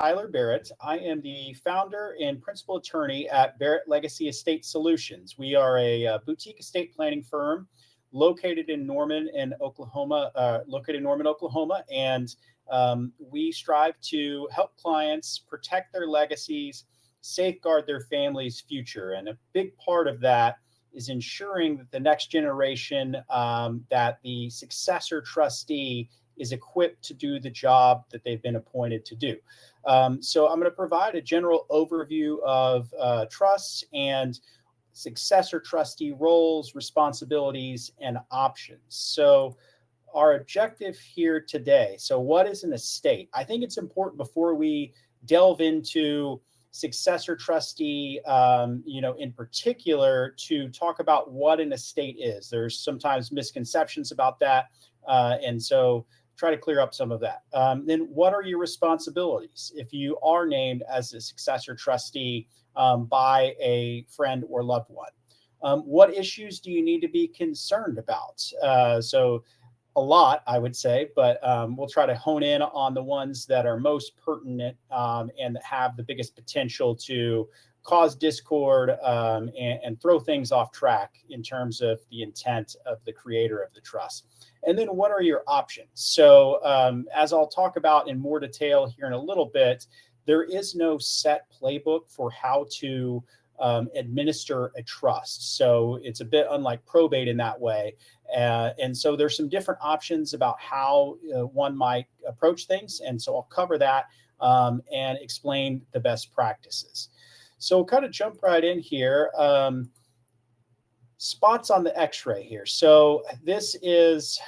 Tyler Barrett. I am the founder and principal attorney at Barrett Legacy Estate Solutions. We are a boutique estate planning firm located in Norman, Oklahoma. And we strive to help clients protect their legacies, safeguard their family's future, and a big part of that is ensuring that the next generation, that the successor trustee is equipped to do the job that they've been appointed to do. So I'm going to provide a general overview of trusts and successor trustee roles, responsibilities, and options. So our objective here today. So what is an estate? I think it's important before we delve into successor trustee, in particular, to talk about what an estate is. There's sometimes misconceptions about that. And so try to clear up some of that. Then what are your responsibilities if you are named as a successor trustee by a friend or loved one? What issues do you need to be concerned about? So a lot, I would say, but we'll try to hone in on the ones that are most pertinent and that have the biggest potential to cause discord and throw things off track in terms of the intent of the creator of the trust. And then what are your options? So as I'll talk about in more detail here in a little bit, there is no set playbook for how to administer a trust. So it's a bit unlike probate in that way. And so there's some different options about how one might approach things. And so I'll cover that and explain the best practices. So we'll kind of jump right in here. Spots on the x-ray here. So this is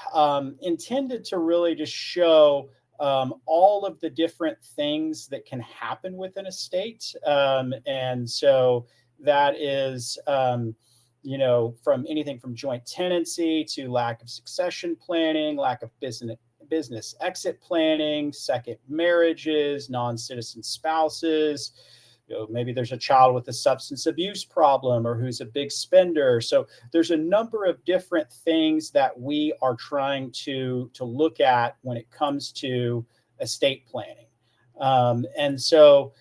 intended to really just show all of the different things that can happen with an estate. And so that is, from anything from joint tenancy to lack of succession planning, lack of business exit planning, second marriages, non-citizen spouses. Maybe there's a child with a substance abuse problem or who's a big spender. So there's a number of different things that we are trying to look at when it comes to estate planning. And so,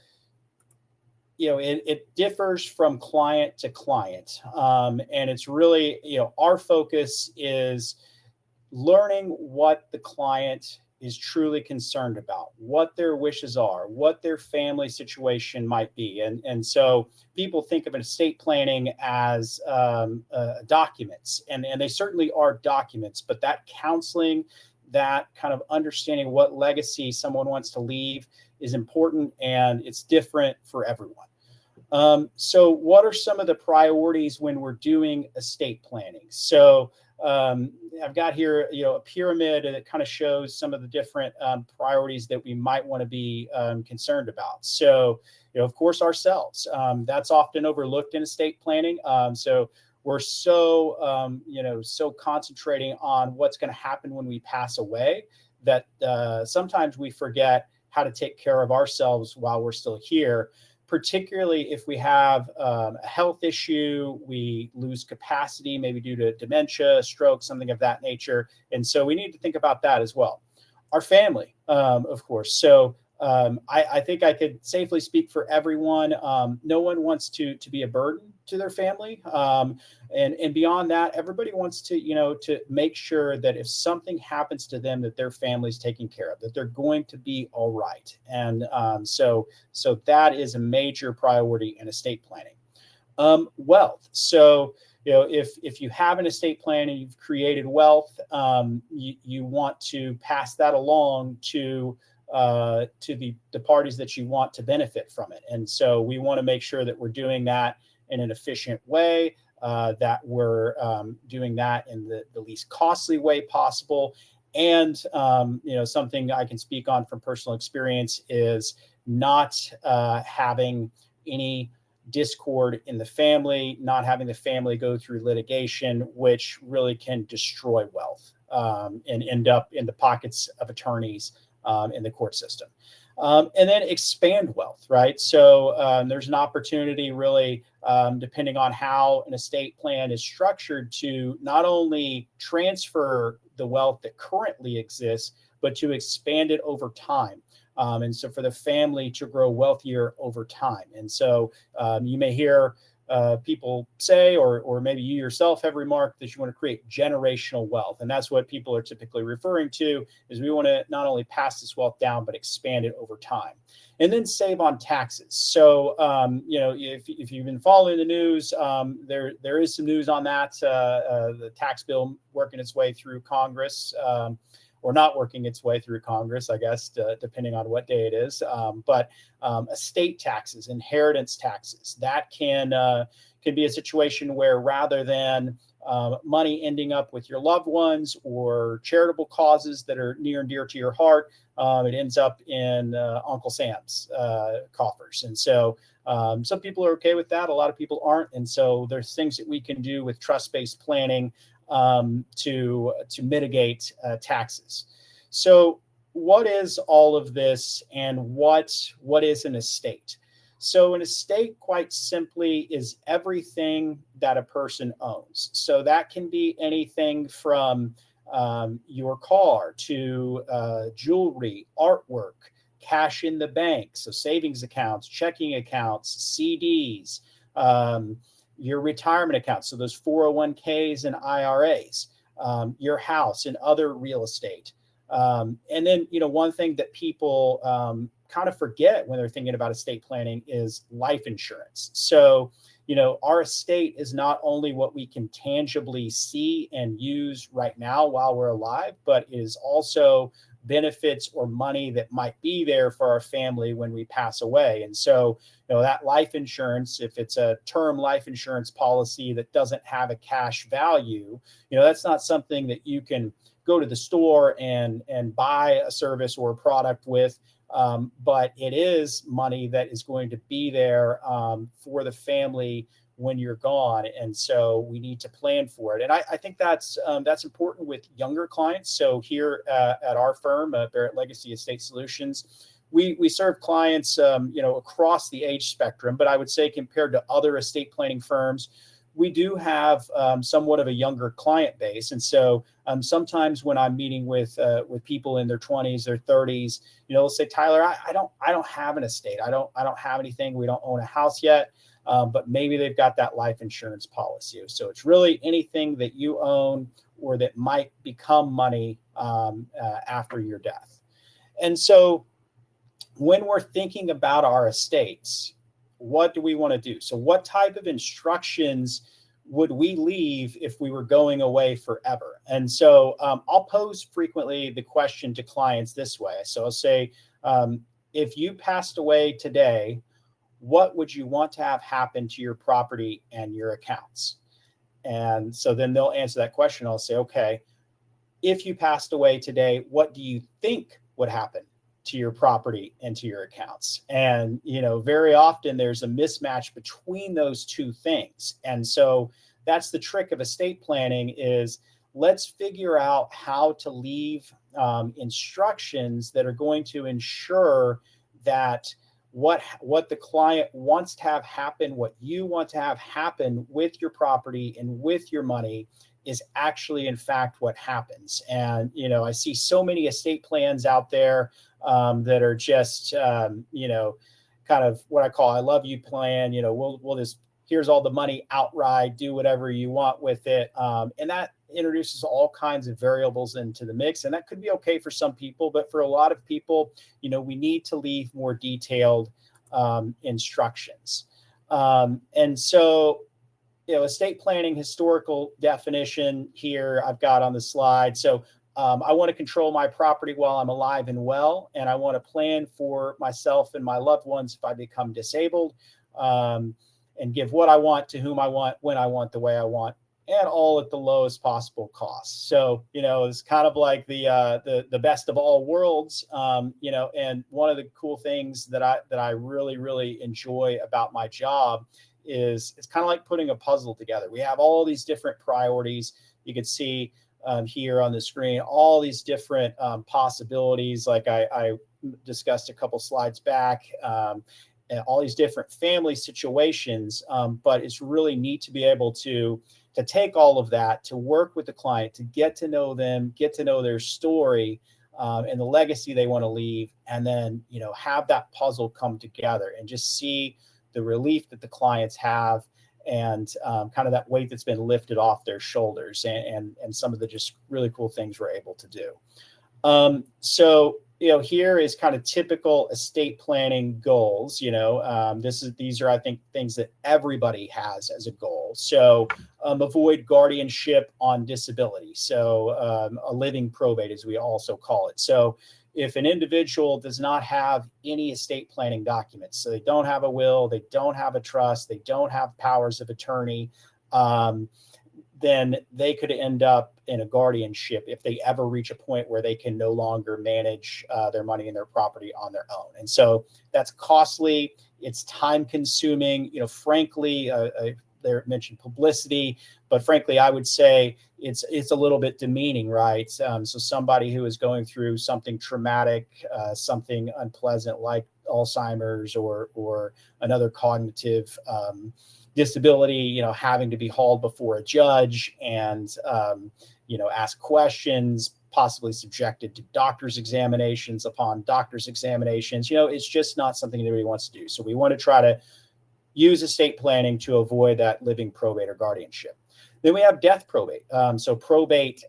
it differs from client to client. And it's really, our focus is learning what the client is truly concerned about, what their wishes are, what their family situation might be. And so people think of estate planning as documents, and they certainly are documents, but that counseling, that kind of understanding what legacy someone wants to leave is important, and it's different for everyone. So what are some of the priorities when we're doing estate planning? So I've got here, a pyramid that kind of shows some of the different priorities that we might want to be concerned about. So, of course, ourselves. That's often overlooked in estate planning. So we're so, so concentrating on what's going to happen when we pass away that sometimes we forget how to take care of ourselves while we're still here. Particularly if we have a health issue, we lose capacity, maybe due to dementia, stroke, something of that nature. And so we need to think about that as well. Our family, of course. So I think I could safely speak for everyone. No one wants to be a burden to their family. And beyond that, everybody wants to, to make sure that if something happens to them, that their family's taken care of, that they're going to be all right. And so that is a major priority in estate planning. Wealth. So, if you have an estate plan and you've created wealth, you want to pass that along to the parties that you want to benefit from it. And so we want to make sure that we're doing that in an efficient way, that we're doing that in the least costly way possible. And, something I can speak on from personal experience is not having any discord in the family, not having the family go through litigation, which really can destroy wealth and end up in the pockets of attorneys in the court system. And then expand wealth, right? So there's an opportunity really, depending on how an estate plan is structured, to not only transfer the wealth that currently exists, but to expand it over time. And so for the family to grow wealthier over time. And so you may hear people say, or maybe you yourself have remarked, that you want to create generational wealth. And that's what people are typically referring to, is we want to not only pass this wealth down, but expand it over time. And then save on taxes. So, if you've been following the news, there is some news on that. The tax bill working its way through Congress, or not working its way through Congress, I guess, depending on what day it is. But estate taxes, inheritance taxes, that can be a situation where, rather than money ending up with your loved ones or charitable causes that are near and dear to your heart, it ends up in Uncle Sam's coffers. And so some people are okay with that. A lot of people aren't. And so there's things that we can do with trust-based planning to mitigate taxes. So what is all of this, and what is an estate? So an estate, quite simply, is everything that a person owns. So that can be anything from your car to jewelry, artwork, cash in the bank, so savings accounts, checking accounts, CDs, your retirement accounts, so those 401ks and IRAs, your house and other real estate. And then, one thing that people kind of forget when they're thinking about estate planning is life insurance. So, our estate is not only what we can tangibly see and use right now while we're alive, but is also benefits or money that might be there for our family when we pass away. And so, that life insurance, if it's a term life insurance policy that doesn't have a cash value, that's not something that you can go to the store and buy a service or a product with. But it is money that is going to be there for the family when you're gone. And so we need to plan for it. And I think that's important with younger clients. So here at our firm, Barrett Legacy Estate Solutions, we serve clients, across the age spectrum. But I would say, compared to other estate planning firms, we do have somewhat of a younger client base. And so sometimes when I'm meeting with people in their 20s, their 30s, they'll say, Tyler, I don't have an estate. I don't have anything. We don't own a house yet. But maybe they've got that life insurance policy. So it's really anything that you own or that might become money after your death. And so when we're thinking about our estates, what do we want to do? So what type of instructions would we leave if we were going away forever? And so I'll pose frequently the question to clients this way. So I'll say, if you passed away today, what would you want to have happen to your property and your accounts? And so then they'll answer that question. I'll say, okay, if you passed away today, what do you think would happen to your property and to your accounts? And, very often there's a mismatch between those two things. And so that's the trick of estate planning, is let's figure out how to leave instructions that are going to ensure that what the client wants to have happen, what you want to have happen with your property and with your money, is actually, in fact, what happens. And, I see so many estate plans out there that are just, kind of what I call I love you plan. We'll just, here's all the money outright, do whatever you want with it. And that introduces all kinds of variables into the mix. And that could be okay for some people, but for a lot of people, we need to leave more detailed instructions. And so, estate planning historical definition here I've got on the slide. So I want to control my property while I'm alive and well, and I want to plan for myself and my loved ones if I become disabled, and give what I want to whom I want, when I want, the way I want, and all at the lowest possible cost. So, it's kind of like the best of all worlds, and one of the cool things that I really, really enjoy about my job is it's kind of like putting a puzzle together. We have all these different priorities. You can see here on the screen, all these different possibilities, like I discussed a couple slides back, and all these different family situations. But it's really neat to be able to take all of that, to work with the client, to get to know them, get to know their story, and the legacy they want to leave, and then, have that puzzle come together and just see the relief that the clients have, and kind of that weight that's been lifted off their shoulders, and some of the just really cool things we're able to do. So, here is kind of typical estate planning goals. These are, I think, things that everybody has as a goal. So, avoid guardianship on disability. So, a living probate, as we also call it. So, if an individual does not have any estate planning documents, so they don't have a will, they don't have a trust, they don't have powers of attorney, then they could end up in a guardianship if they ever reach a point where they can no longer manage their money and their property on their own. And so that's costly. It's time consuming. Frankly, they mentioned publicity, but frankly, I would say it's a little bit demeaning, right? So somebody who is going through something traumatic, something unpleasant like Alzheimer's or another cognitive disability, having to be hauled before a judge and, ask questions, possibly subjected to doctor's examinations upon doctor's examinations. It's just not something anybody wants to do. So we want to try to use estate planning to avoid that living probate or guardianship. Then we have death probate. So probate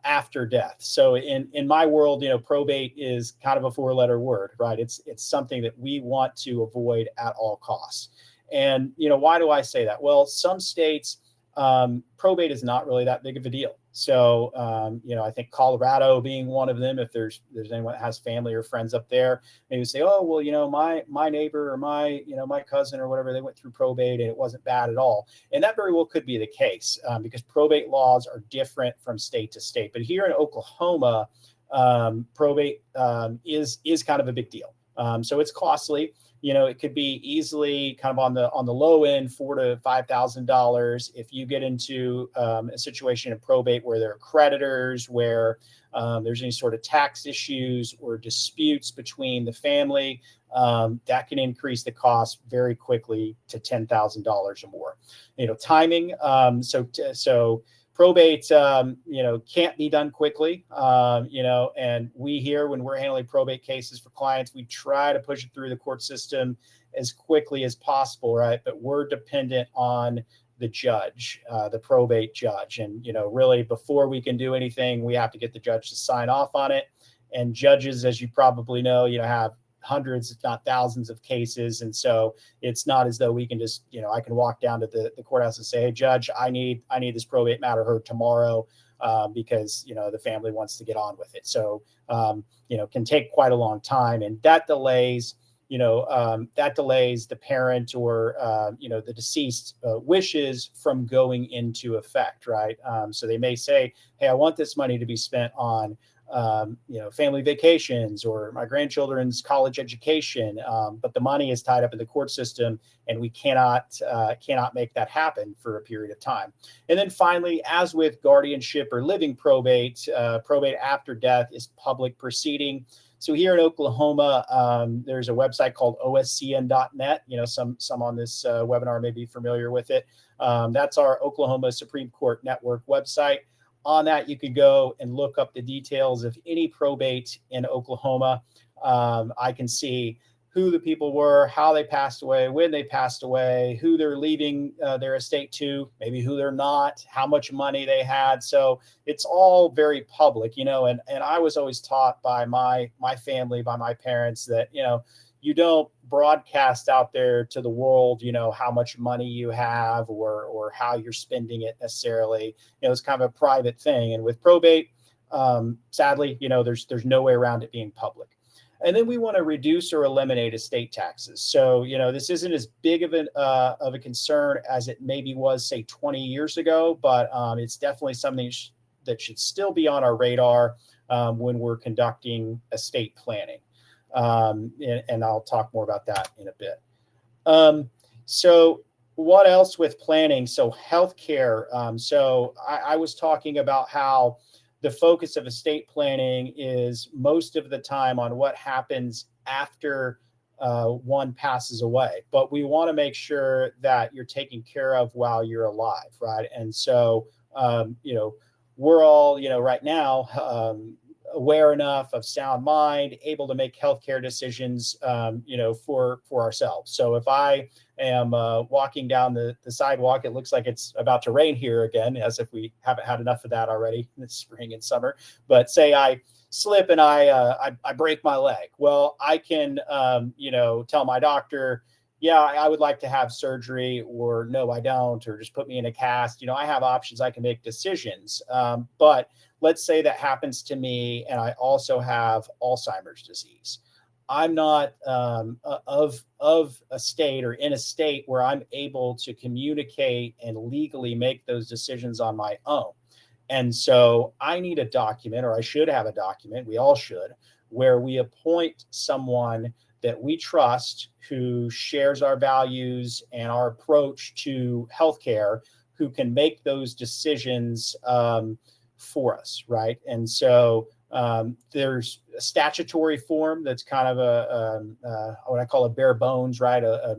after death. So in my world, probate is kind of a four-letter word, right? It's something that we want to avoid at all costs. And, why do I say that? Well, some states, probate is not really that big of a deal. So, I think Colorado being one of them, if there's anyone that has family or friends up there, maybe say, oh, well, my neighbor or my cousin or whatever, they went through probate and it wasn't bad at all. And that very well could be the case because probate laws are different from state to state. But here in Oklahoma, probate is kind of a big deal. So it's costly. It could be easily kind of on the low end, $4,000 to $5,000. If you get into a situation in probate where there are creditors, where there's any sort of tax issues or disputes between the family, that can increase the cost very quickly to $10,000 or more. Timing. So probate, can't be done quickly, and we here, when we're handling probate cases for clients, we try to push it through the court system as quickly as possible, right? But we're dependent on the judge, the probate judge. And, really before we can do anything, we have to get the judge to sign off on it. And judges, as you probably know, have hundreds, if not thousands of cases. And so it's not as though we can just, I can walk down to the courthouse and say, hey, judge, I need this probate matter heard tomorrow because, the family wants to get on with it. So, can take quite a long time. And that delays, the parent or, the deceased wishes from going into effect, right? So they may say, hey, I want this money to be spent on family vacations or my grandchildren's college education. But the money is tied up in the court system and we cannot make that happen for a period of time. And then finally, as with guardianship or living probate, probate after death is public proceeding. So here in Oklahoma, there's a website called oscn.net. Some on this webinar may be familiar with it. That's our Oklahoma Supreme Court Network website. On that, you could go and look up the details of any probate in Oklahoma. I can see who the people were, how they passed away, when they passed away, who they're leaving their estate to, maybe who they're not, how much money they had. So it's all very public, and I was always taught by my family, by my parents that, you don't broadcast out there to the world, how much money you have or how you're spending it necessarily. It's kind of a private thing. And with probate, sadly, there's no way around it being public. And then we want to reduce or eliminate estate taxes. So, this isn't as big of a concern as it maybe was, say, 20 years ago, but it's definitely something that should still be on our radar when we're conducting estate planning. And I'll talk more about that in a bit. So what else with planning? So healthcare. So I was talking about how the focus of estate planning is most of the time on what happens after one passes away, but we want to make sure that you're taken care of while you're alive, right? And so, we're all, right now, aware enough, of sound mind, able to make healthcare decisions, for ourselves. So if I am walking down the sidewalk, it looks like it's about to rain here again, as if we haven't had enough of that already in the spring and summer. But say I slip and I break my leg. Well, I can, tell my doctor, yeah, I would like to have surgery, or no, I don't, or just put me in a cast. I have options. I can make decisions. But let's say that happens to me and I also have Alzheimer's disease. I'm not of a state or in a state where I'm able to communicate and legally make those decisions on my own. And so I need a document, or I should have a document, we all should, where we appoint someone that we trust, who shares our values and our approach to healthcare, who can make those decisions for us, right? And so there's a statutory form that's kind of what I call a bare bones, right? A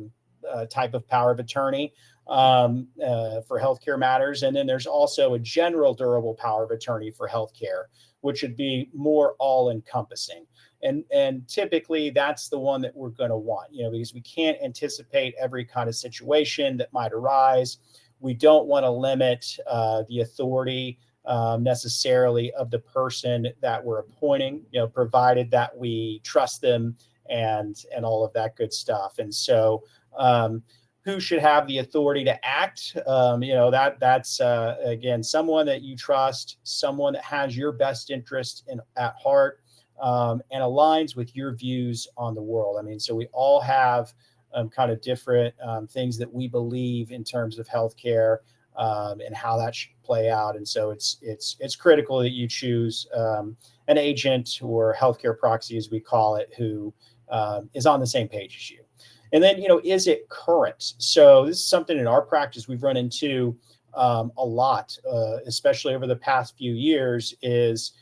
type of power of attorney for healthcare matters. And then there's also a general durable power of attorney for healthcare, which would be more all-encompassing. And typically that's the one that we're going to want, because we can't anticipate every kind of situation that might arise. We don't want to limit the authority necessarily of the person that we're appointing, provided that we trust them and all of that good stuff. And so who should have the authority to act? That's again, someone that you trust, someone that has your best interest at heart, and aligns with your views on the world. I mean, so we all have kind of different things that we believe in terms of healthcare and how that should play out. And so it's critical that you choose an agent, or healthcare proxy, as we call it, who is on the same page as you. And then, is it current? So this is something in our practice we've run into a lot, especially over the past few years, is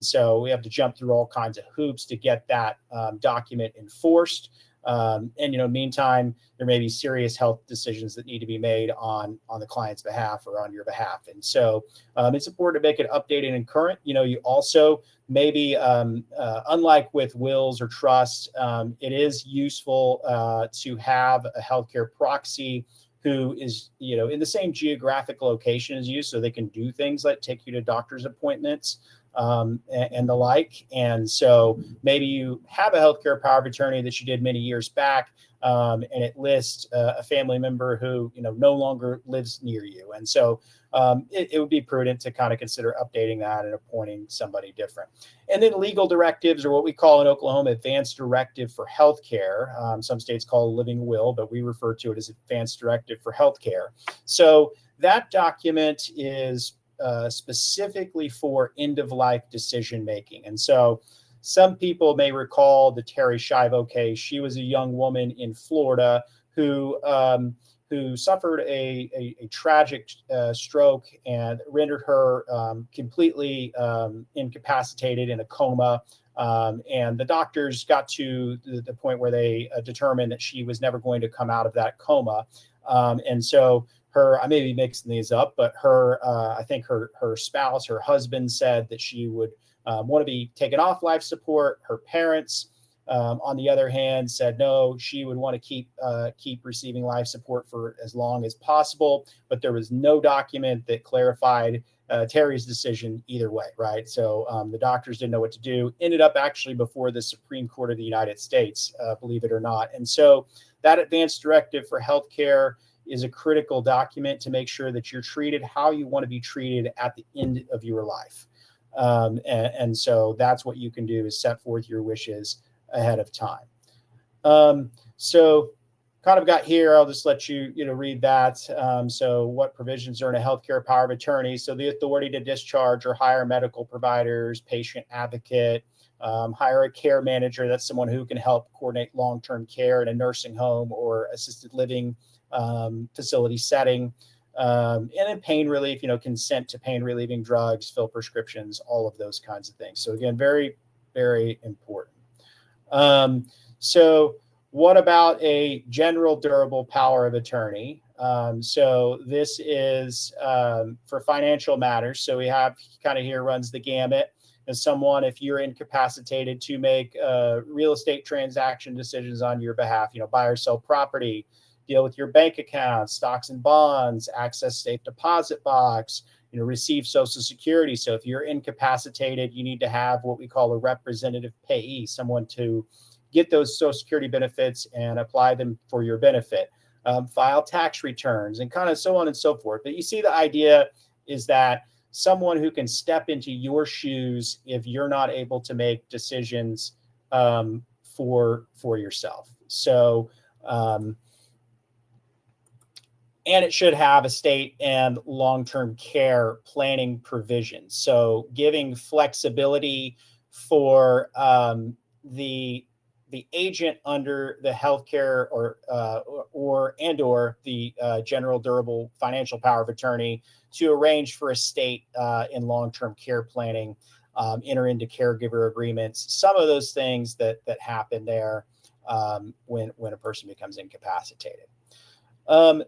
so we have to jump through all kinds of hoops to get that document enforced. Meantime, there may be serious health decisions that need to be made on the client's behalf or on your behalf. And so it's important to make it updated and current. You also maybe, unlike with wills or trusts, it is useful to have a healthcare proxy who is, in the same geographic location as you, so they can do things like take you to doctor's appointments and the like. And so maybe you have a healthcare power of attorney that you did many years back, and it lists a family member who, no longer lives near you. And so it would be prudent to kind of consider updating that and appointing somebody different. And then legal directives, or what we call in Oklahoma, advanced directive for healthcare. Some states call it living will, but we refer to it as advanced directive for healthcare. So that document is specifically for end-of-life decision-making. And so some people may recall the Terry Schiavo case. She was a young woman in Florida who suffered a tragic stroke and rendered her completely incapacitated, in a coma. And the doctors got to the point where they determined that she was never going to come out of that coma. And so I may be mixing these up, but I think her spouse, her husband, said that she would want to be taken off life support. Her parents, on the other hand, said no, she would want to keep receiving life support for as long as possible. But there was no document that clarified Terry's decision either way, right? So the doctors didn't know what to do. Ended up actually before the Supreme Court of the United States, believe it or not. And so that advanced directive for healthcare is a critical document to make sure that you're treated how you want to be treated at the end of your life. And so that's what you can do, is set forth your wishes ahead of time. So kind of got here, I'll just let you, read that. So what provisions are in a healthcare power of attorney? So the authority to discharge or hire medical providers, patient advocate, hire a care manager. That's someone who can help coordinate long-term care in a nursing home or assisted living facility setting. and then pain relief, consent to pain relieving drugs, fill prescriptions, all of those kinds of things. So again, very, very important. So what about a general durable power of attorney? So this is for financial matters. So we have kind of here runs the gamut as someone, if you're incapacitated to make real estate transaction decisions on your behalf, buy or sell property, deal with your bank accounts, stocks and bonds, access safe deposit box, receive Social Security. So if you're incapacitated, you need to have what we call a representative payee, someone to get those Social Security benefits and apply them for your benefit. File tax returns and kind of so on and so forth. But you see, the idea is that someone who can step into your shoes if you're not able to make decisions for yourself. So, and it should have estate and long-term care planning provisions. So giving flexibility for the agent under the healthcare or the general durable financial power of attorney to arrange for estate and long-term care planning, enter into caregiver agreements. Some of those things that happen there when a person becomes incapacitated.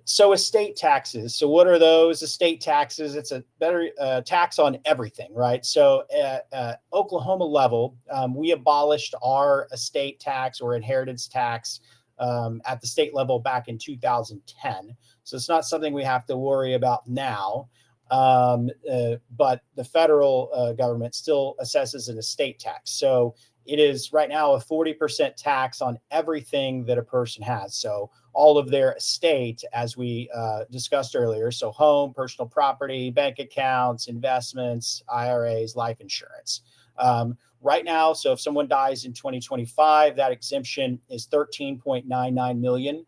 So estate taxes. So what are those estate taxes? It's a better tax on everything, right? So at Oklahoma level, we abolished our estate tax or inheritance tax at the state level back in 2010. So it's not something we have to worry about now. But the federal government still assesses an estate tax. So it is right now a 40% tax on everything that a person has. So all of their estate, as we discussed earlier. So home, personal property, bank accounts, investments, IRAs, life insurance. Right now, so if someone dies in 2025, that exemption is $13.99 million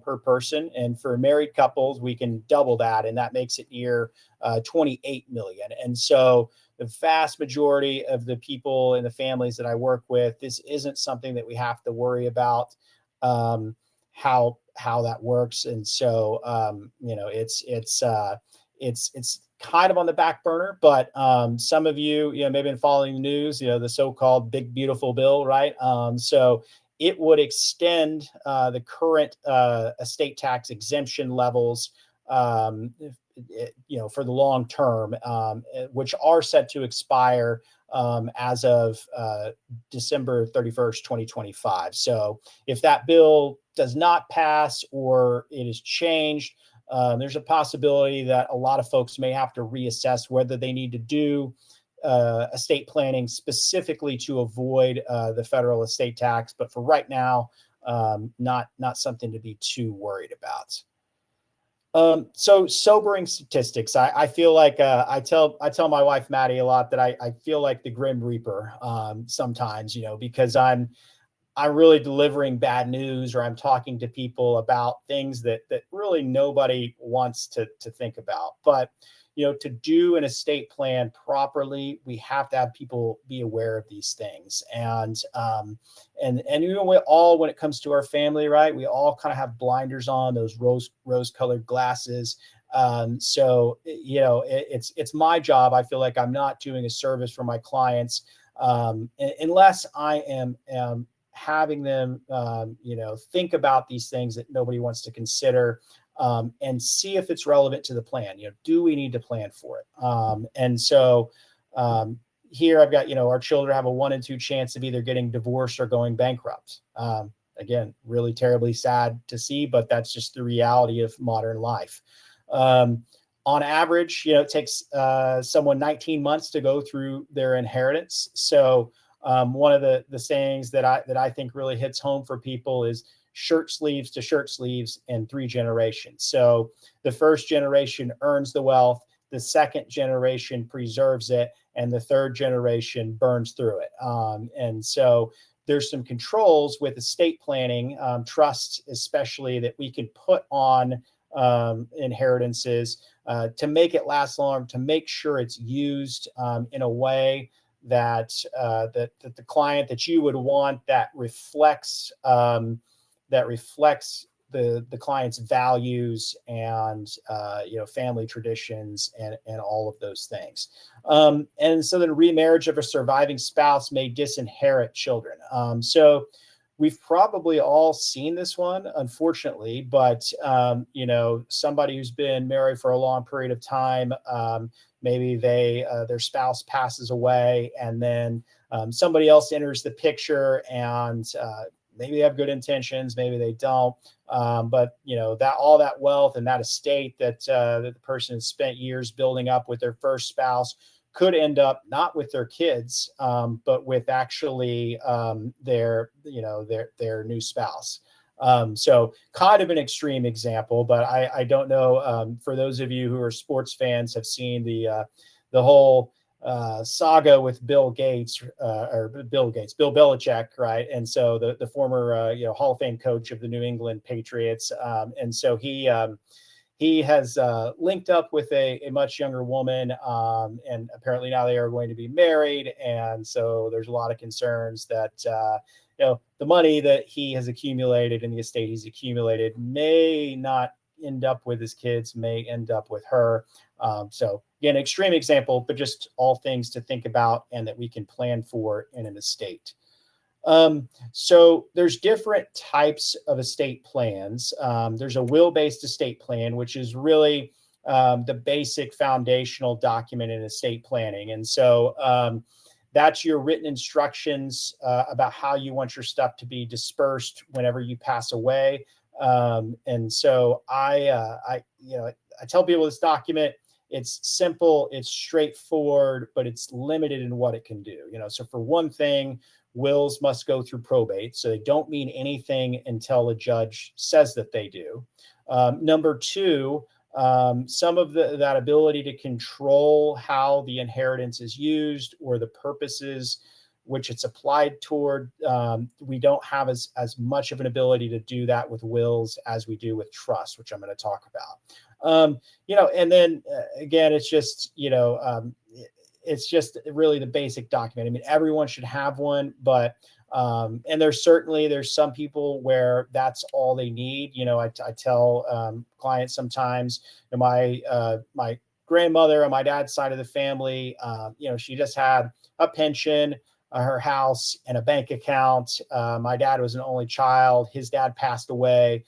per person. And for married couples, we can double that, and that makes it near $28 million. And so the vast majority of the people and the families that I work with, this isn't something that we have to worry about how that works. And so it's kind of on the back burner, but some of you maybe been following the news, the so-called big beautiful bill, right? So it would extend the current estate tax exemption levels for the long term, which are set to expire as of December 31st, 2025. So if that bill does not pass or it is changed, there's a possibility that a lot of folks may have to reassess whether they need to do estate planning specifically to avoid the federal estate tax. But for right now, not something to be too worried about. So sobering statistics. I feel like I tell my wife Maddie a lot that I feel like the Grim Reaper sometimes, because I'm really delivering bad news, or I'm talking to people about things that really nobody wants to think about. But to do an estate plan properly, we have to have people be aware of these things. And we all, when it comes to our family, right, we all kind of have blinders on, those rose-colored glasses. So it's my job. I feel like I'm not doing a service for my clients unless I am having them, think about these things that nobody wants to consider. And see if it's relevant to the plan. Do we need to plan for it? And so here I've got, our children have a 1 in 2 chance of either getting divorced or going bankrupt. Again, really terribly sad to see, but that's just the reality of modern life. On average, it takes someone 19 months to go through their inheritance. So one of the sayings that I think really hits home for people is shirt sleeves to shirt sleeves in 3 generations. So the first generation earns the wealth, the second generation preserves it, and the third generation burns through it. And so there's some controls with estate planning, trusts especially, that we can put on inheritances to make it last long, to make sure it's used in a way that the client that you would want, that reflects the client's values and family traditions and all of those things. And so the remarriage of a surviving spouse may disinherit children. So we've probably all seen this one, unfortunately, but somebody who's been married for a long period of time, maybe their spouse passes away, and then somebody else enters the picture, and maybe they have good intentions, maybe they don't, but that all that wealth and that estate that the person has spent years building up with their first spouse could end up not with their kids, but with actually their new spouse. So kind of an extreme example, but I don't know. For those of you who are sports fans, have seen the whole saga with Bill Belichick, right? And so the former Hall of Fame coach of the New England Patriots, and so he has linked up with a much younger woman, and apparently now they are going to be married. And so there's a lot of concerns that the money that he has accumulated and the estate he's accumulated may not end up with his kids, may end up with her. So again, extreme example, but just all things to think about and that we can plan for in an estate. So there's different types of estate plans. There's a will-based estate plan, which is really the basic foundational document in estate planning. And so that's your written instructions about how you want your stuff to be dispersed whenever you pass away. And so I tell people this document, it's simple, it's straightforward, but it's limited in what it can do. So for one thing, wills must go through probate, so they don't mean anything until a judge says that they do. Number two, some of that ability to control how the inheritance is used or the purposes which it's applied toward, we don't have as much of an ability to do that with wills as we do with trust, which I'm going to talk about. And then again, it's just it's just really the basic document. I mean, everyone should have one, but and there's some people where that's all they need. I tell clients sometimes, my grandmother on my dad's side of the family, she just had a pension, her house, and a bank account. My dad was an only child. His dad passed away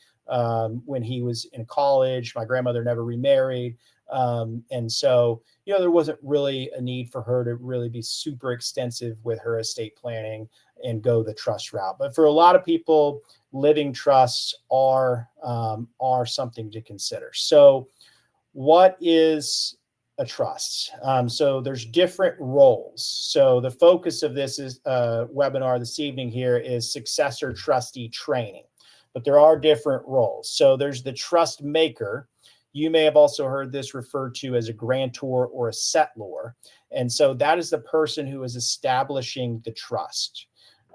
when he was in college. My grandmother never remarried. And so, there wasn't really a need for her to really be super extensive with her estate planning and go the trust route. But for a lot of people, living trusts are something to consider. So what is a trust? So there's different roles. So the focus of this webinar this evening here is successor trustee training, but there are different roles. So there's the trust maker. You may have also heard this referred to as a grantor or a settlor. And so that is the person who is establishing the trust.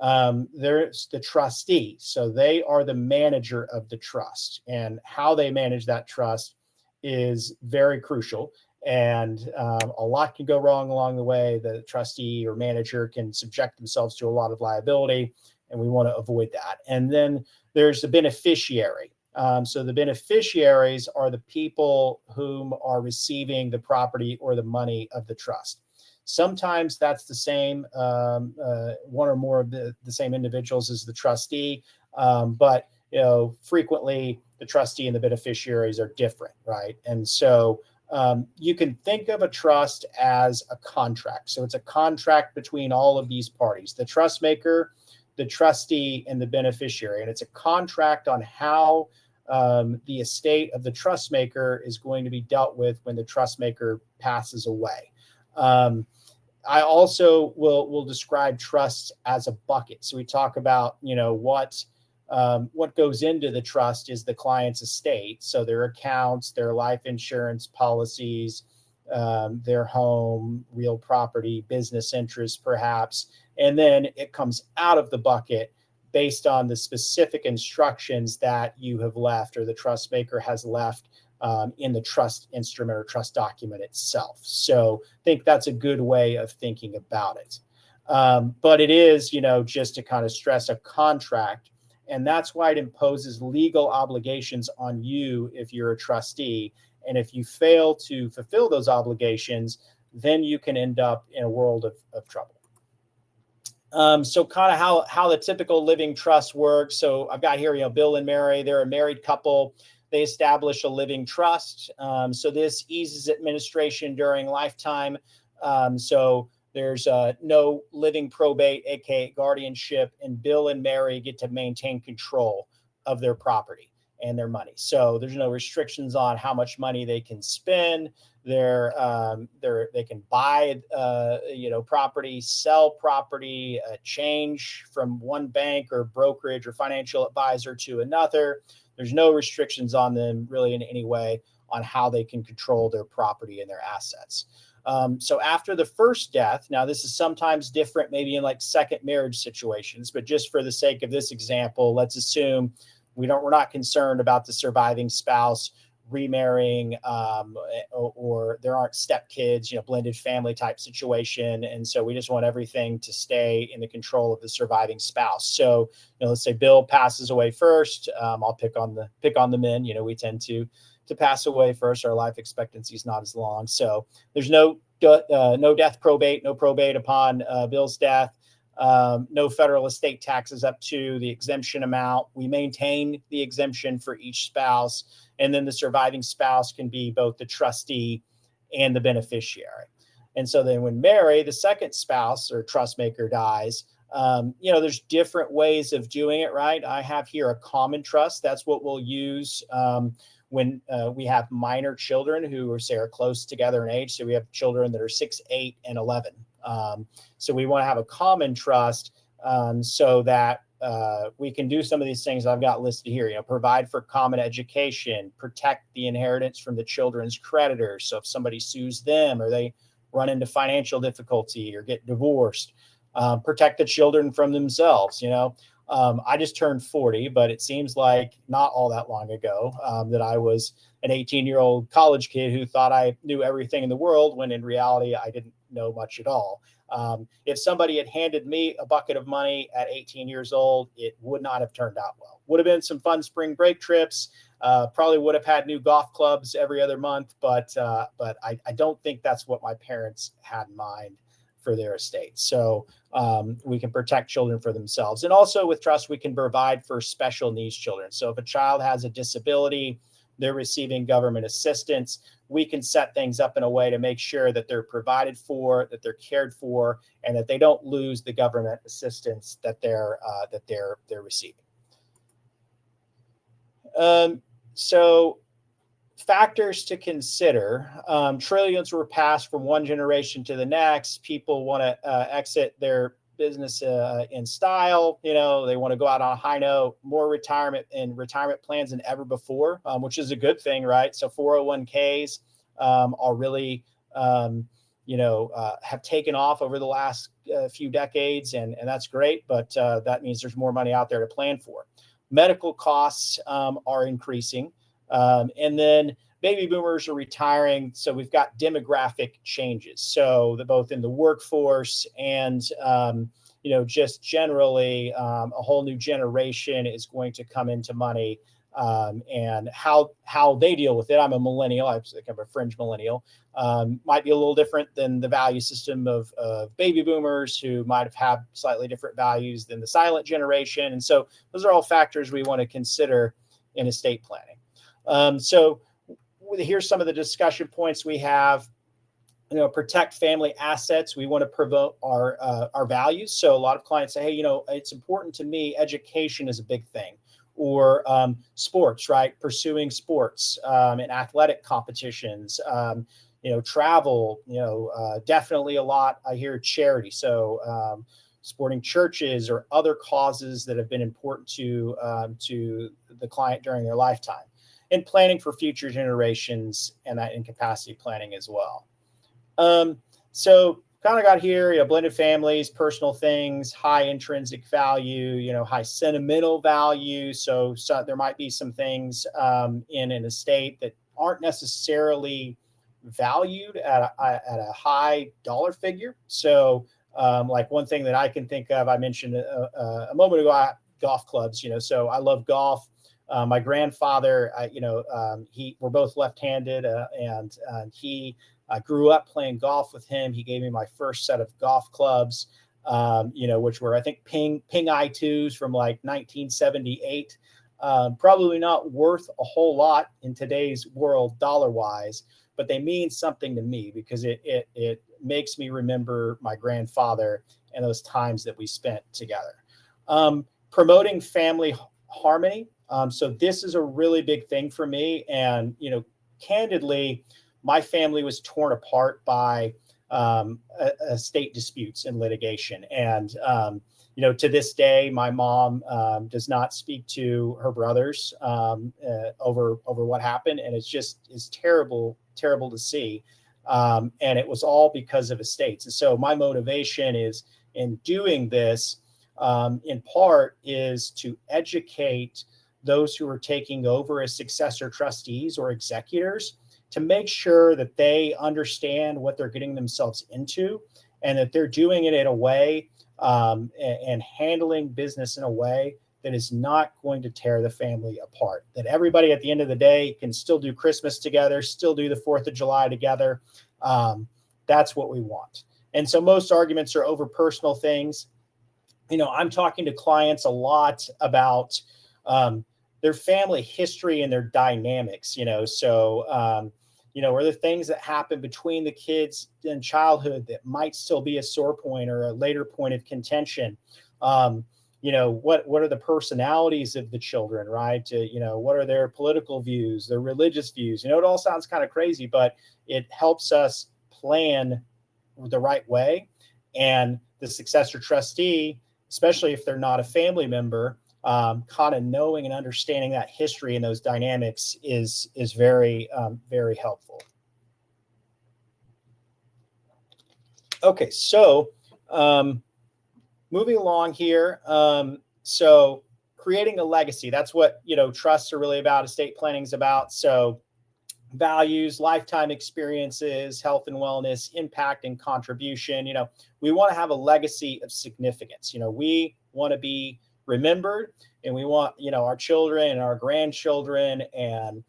There's the trustee. So they are the manager of the trust, and how they manage that trust is very crucial. And a lot can go wrong along the way. The trustee or manager can subject themselves to a lot of liability, and we want to avoid that. And then there's the beneficiary. So the beneficiaries are the people whom are receiving the property or the money of the trust. Sometimes that's the same, one or more of the same individuals as the trustee, but frequently the trustee and the beneficiaries are different, right? And so you can think of a trust as a contract. So it's a contract between all of these parties: the trust maker, the trustee, and the beneficiary. And it's a contract on how the estate of the trust maker is going to be dealt with when the trust maker passes away. I also will describe trusts as a bucket. So we talk about, what goes into the trust is the client's estate. So their accounts, their life insurance policies, their home, real property, business interests, perhaps. And then it comes out of the bucket based on the specific instructions that you have left or the trust maker has left in the trust instrument or trust document itself. So I think that's a good way of thinking about it. But it is, just to kind of stress, a contract. And that's why it imposes legal obligations on you if you're a trustee. And if you fail to fulfill those obligations, then you can end up in a world of trouble. So kind of how the typical living trust works. So I've got here, Bill and Mary, they're a married couple. They establish a living trust. So this eases administration during lifetime. So there's no living probate, aka guardianship, and Bill and Mary get to maintain control of their property and their money. So there's no restrictions on how much money they can spend. They can buy property, sell property, change from one bank or brokerage or financial advisor to another. There's no restrictions on them really in any way on how they can control their property and their assets. So after the first death, now this is sometimes different, maybe in like second marriage situations, but just for the sake of this example, let's assume we're not concerned about the surviving spouse remarrying, or there aren't stepkids, blended family type situation. And so we just want everything to stay in the control of the surviving spouse. So, let's say Bill passes away first. I'll pick on the men. We tend to pass away first. Our life expectancy is not as long. So there's no death probate, no probate upon Bill's death. No federal estate taxes up to the exemption amount. We maintain the exemption for each spouse. And then the surviving spouse can be both the trustee and the beneficiary. And so then when Mary, the second spouse or trust maker, dies, there's different ways of doing it, right? I have here a common trust. That's what we'll use when we have minor children who are close together in age. So we have children that are 6, 8, and 11. So we want to have a common trust so that we can do some of these things I've got listed here, provide for common education, protect the inheritance from the children's creditors. So if somebody sues them or they run into financial difficulty or get divorced, protect the children from themselves. I just turned 40, but it seems like not all that long ago that I was an 18-year-old college kid who thought I knew everything in the world, when in reality, I didn't know much at all. If somebody had handed me a bucket of money at 18 years old, it would not have turned out well. Would have been some fun spring break trips. Probably would have had new golf clubs every other month, but I don't think that's what my parents had in mind for their estate. So we can protect children for themselves. And also with trust, we can provide for special needs children. So if a child has a disability, they're receiving government assistance, we can set things up in a way to make sure that they're provided for, that they're cared for, and that they don't lose the government assistance that they're receiving. So factors to consider. Trillions were passed from one generation to the next. People want to exit their business in style. They want to go out on a high note. More retirement plans than ever before, which is a good thing, right? So 401ks are really, have taken off over the last few decades, and that's great. But that means there's more money out there to plan for. Medical costs are increasing. And then baby boomers are retiring. So we've got demographic changes. So both in the workforce and, just generally a whole new generation is going to come into money, and how they deal with it. I'm a millennial. I'm a fringe millennial. Might be a little different than the value system of baby boomers, who might have had slightly different values than the silent generation. And so those are all factors we want to consider in estate planning. So here's some of the discussion points we have. Protect family assets. We want to promote our values. So a lot of clients say, hey, it's important to me. Education is a big thing. Or sports, right? Pursuing sports and athletic competitions. Travel. Definitely a lot. I hear charity. So supporting churches or other causes that have been important to the client during their lifetime. And planning for future generations, and that incapacity planning as well. So kind of got here, blended families, personal things, high intrinsic value, high sentimental value. So there might be some things in an estate that aren't necessarily valued at a high dollar figure. So like one thing that I can think of, I mentioned a moment ago, golf clubs, so I love golf. My grandfather, we're both left-handed, and he grew up playing golf with him. He gave me my first set of golf clubs, which were, I think, Ping I2s from like 1978. Probably not worth a whole lot in today's world dollar-wise, but they mean something to me because it makes me remember my grandfather and those times that we spent together. Promoting family harmony. So this is a really big thing for me. And, candidly, my family was torn apart by estate disputes and litigation. And, to this day, my mom does not speak to her brothers over what happened. And it's terrible to see. And it was all because of estates. And so my motivation is in doing this, in part, is to educate those who are taking over as successor trustees or executors to make sure that they understand what they're getting themselves into and that they're doing it in a way and handling business in a way that is not going to tear the family apart. That everybody at the end of the day can still do Christmas together, still do the 4th of July together. That's what we want. And so most arguments are over personal things. I'm talking to clients a lot about their family history and their dynamics, so, are there things that happen between the kids in childhood that might still be a sore point or a later point of contention? What are the personalities of the children, right? What are their political views, their religious views? It all sounds kind of crazy, but it helps us plan the right way. And the successor trustee, especially if they're not a family member, kind of knowing and understanding that history and those dynamics is very, very helpful. Okay, so moving along here. So creating a legacy, that's what, trusts are really about, estate planning is about. So values, lifetime experiences, health and wellness, impact and contribution. We want to have a legacy of significance. We want to be remembered, and we want, our children and our grandchildren and,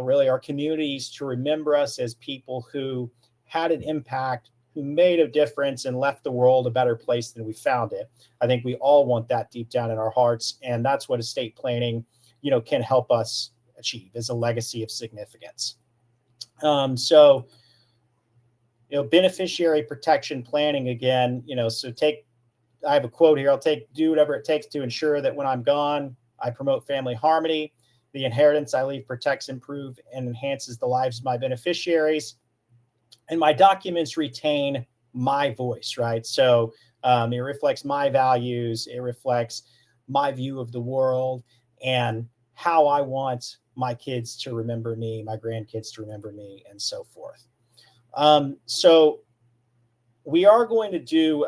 really our communities to remember us as people who had an impact, who made a difference and left the world a better place than we found it. I think we all want that deep down in our hearts. And that's what estate planning, can help us achieve, is a legacy of significance. So, beneficiary protection planning again, I have a quote here. Do whatever it takes to ensure that when I'm gone, I promote family harmony. The inheritance I leave protects, improves, and enhances the lives of my beneficiaries. And my documents retain my voice, right? So it reflects my values. It reflects my view of the world and how I want my kids to remember me, my grandkids to remember me, and so forth. So we are going to do,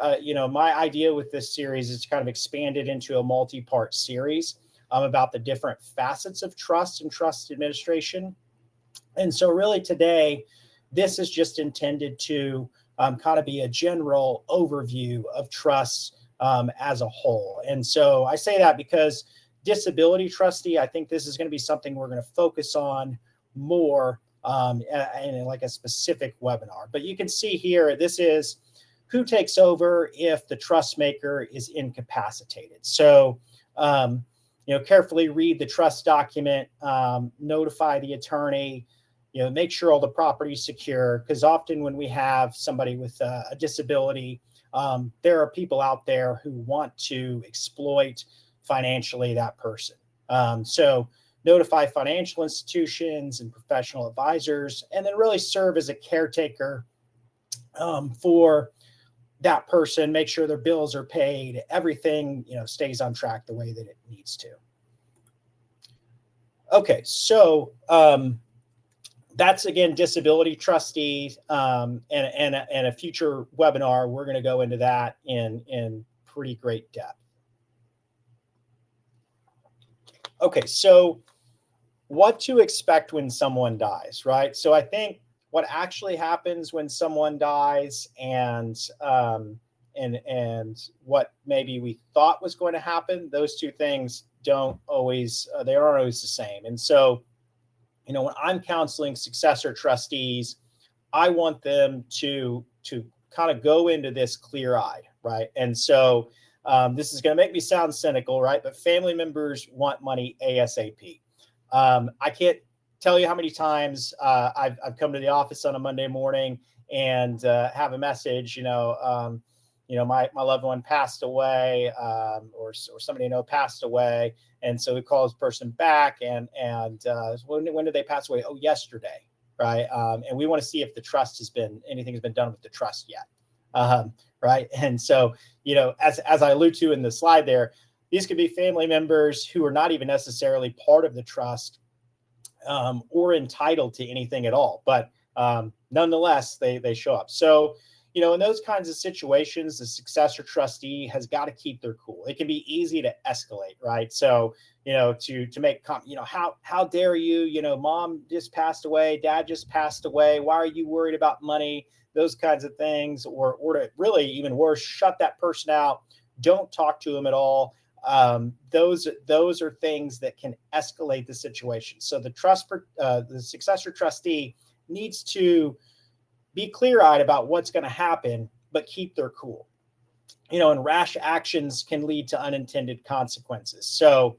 my idea with this series is to kind of expand it into a multi-part series about the different facets of trust and trust administration. And so really today, this is just intended to kind of be a general overview of trusts as a whole. And so I say that because disability trustee, I think this is going to be something we're going to focus on more in like a specific webinar. But you can see here, this is who takes over if the trust maker is incapacitated. So, carefully read the trust document, notify the attorney, make sure all the property is secure, because often when we have somebody with a disability, there are people out there who want to exploit financially that person. So notify financial institutions and professional advisors, and then really serve as a caretaker for that person, make sure their bills are paid, everything, stays on track the way that it needs to. Okay, so that's, again, disability trustees, and a future webinar, we're going to go into that in pretty great depth. Okay, so what to expect when someone dies, right? So I think what actually happens when someone dies and and what maybe we thought was going to happen, those two things don't always, they aren't always the same. And so, when I'm counseling successor trustees, I want them to kind of go into this clear-eyed, right? And so this is going to make me sound cynical, right? But family members want money ASAP. I can't tell you how many times I've come to the office on a Monday morning and have a message, my loved one passed away, or somebody I know passed away. And so we call this person back and when did they pass away? Oh, yesterday. Right. And we want to see if anything has been done with the trust yet. Right. And so, as I allude to in the slide there, these could be family members who are not even necessarily part of the trust or entitled to anything at all. But nonetheless, they show up. So, in those kinds of situations, the successor trustee has got to keep their cool. It can be easy to escalate, right? So, to make, how dare you, mom just passed away, dad just passed away. Why are you worried about money? Those kinds of things, or to really even worse, shut that person out. Don't talk to them at all. Those are things that can escalate the situation. So the successor trustee needs to be clear-eyed about what's going to happen, but keep their cool. And rash actions can lead to unintended consequences. So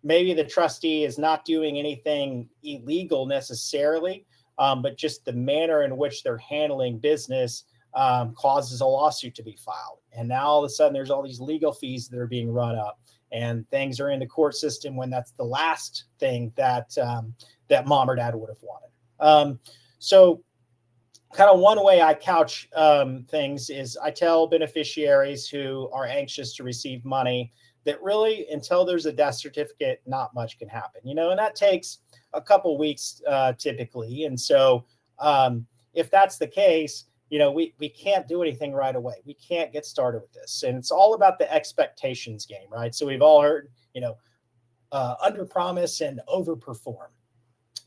maybe the trustee is not doing anything illegal necessarily, but just the manner in which they're handling business causes a lawsuit to be filed. And now all of a sudden there's all these legal fees that are being run up, and things are in the court system when that's the last thing that mom or dad would have wanted. So kind of one way I couch things is I tell beneficiaries who are anxious to receive money that really, until there's a death certificate, not much can happen, and that takes a couple weeks typically. And so if that's the case, we can't do anything right away. We can't get started with this. And it's all about the expectations game, right? So we've all heard, under promise and overperform.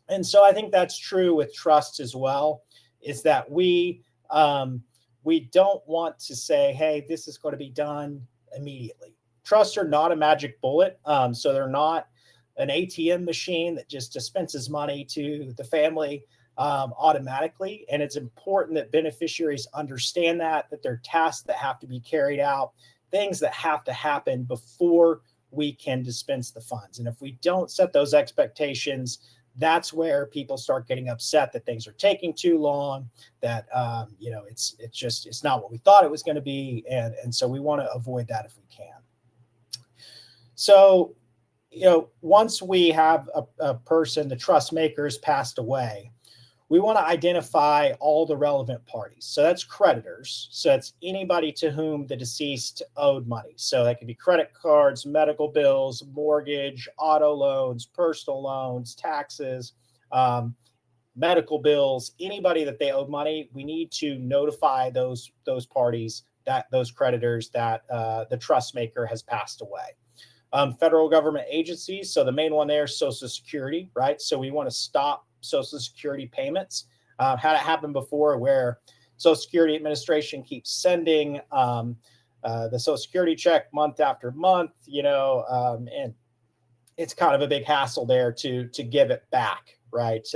And so I think that's true with trusts as well, is that we don't want to say, hey, this is going to be done immediately. Trusts are not a magic bullet. So they're not an ATM machine that just dispenses money to the family automatically. And it's important that beneficiaries understand that there are tasks that have to be carried out, things that have to happen before we can dispense the funds. And if we don't set those expectations, that's where people start getting upset that things are taking too long, that, it's not what we thought it was going to be. And so we want to avoid that if we can. So, once we have a person, the trust makers passed away, we want to identify all the relevant parties. So that's creditors. So that's anybody to whom the deceased owed money. So that could be credit cards, medical bills, mortgage, auto loans, personal loans, taxes, medical bills, anybody that they owed money. We need to notify those parties, those creditors, that the trust maker has passed away. Federal government agencies. So the main one there is Social Security, right? So we want to stop Social Security payments. Had it happen before where Social Security Administration keeps sending the Social Security check month after month, and it's kind of a big hassle there to give it back, right?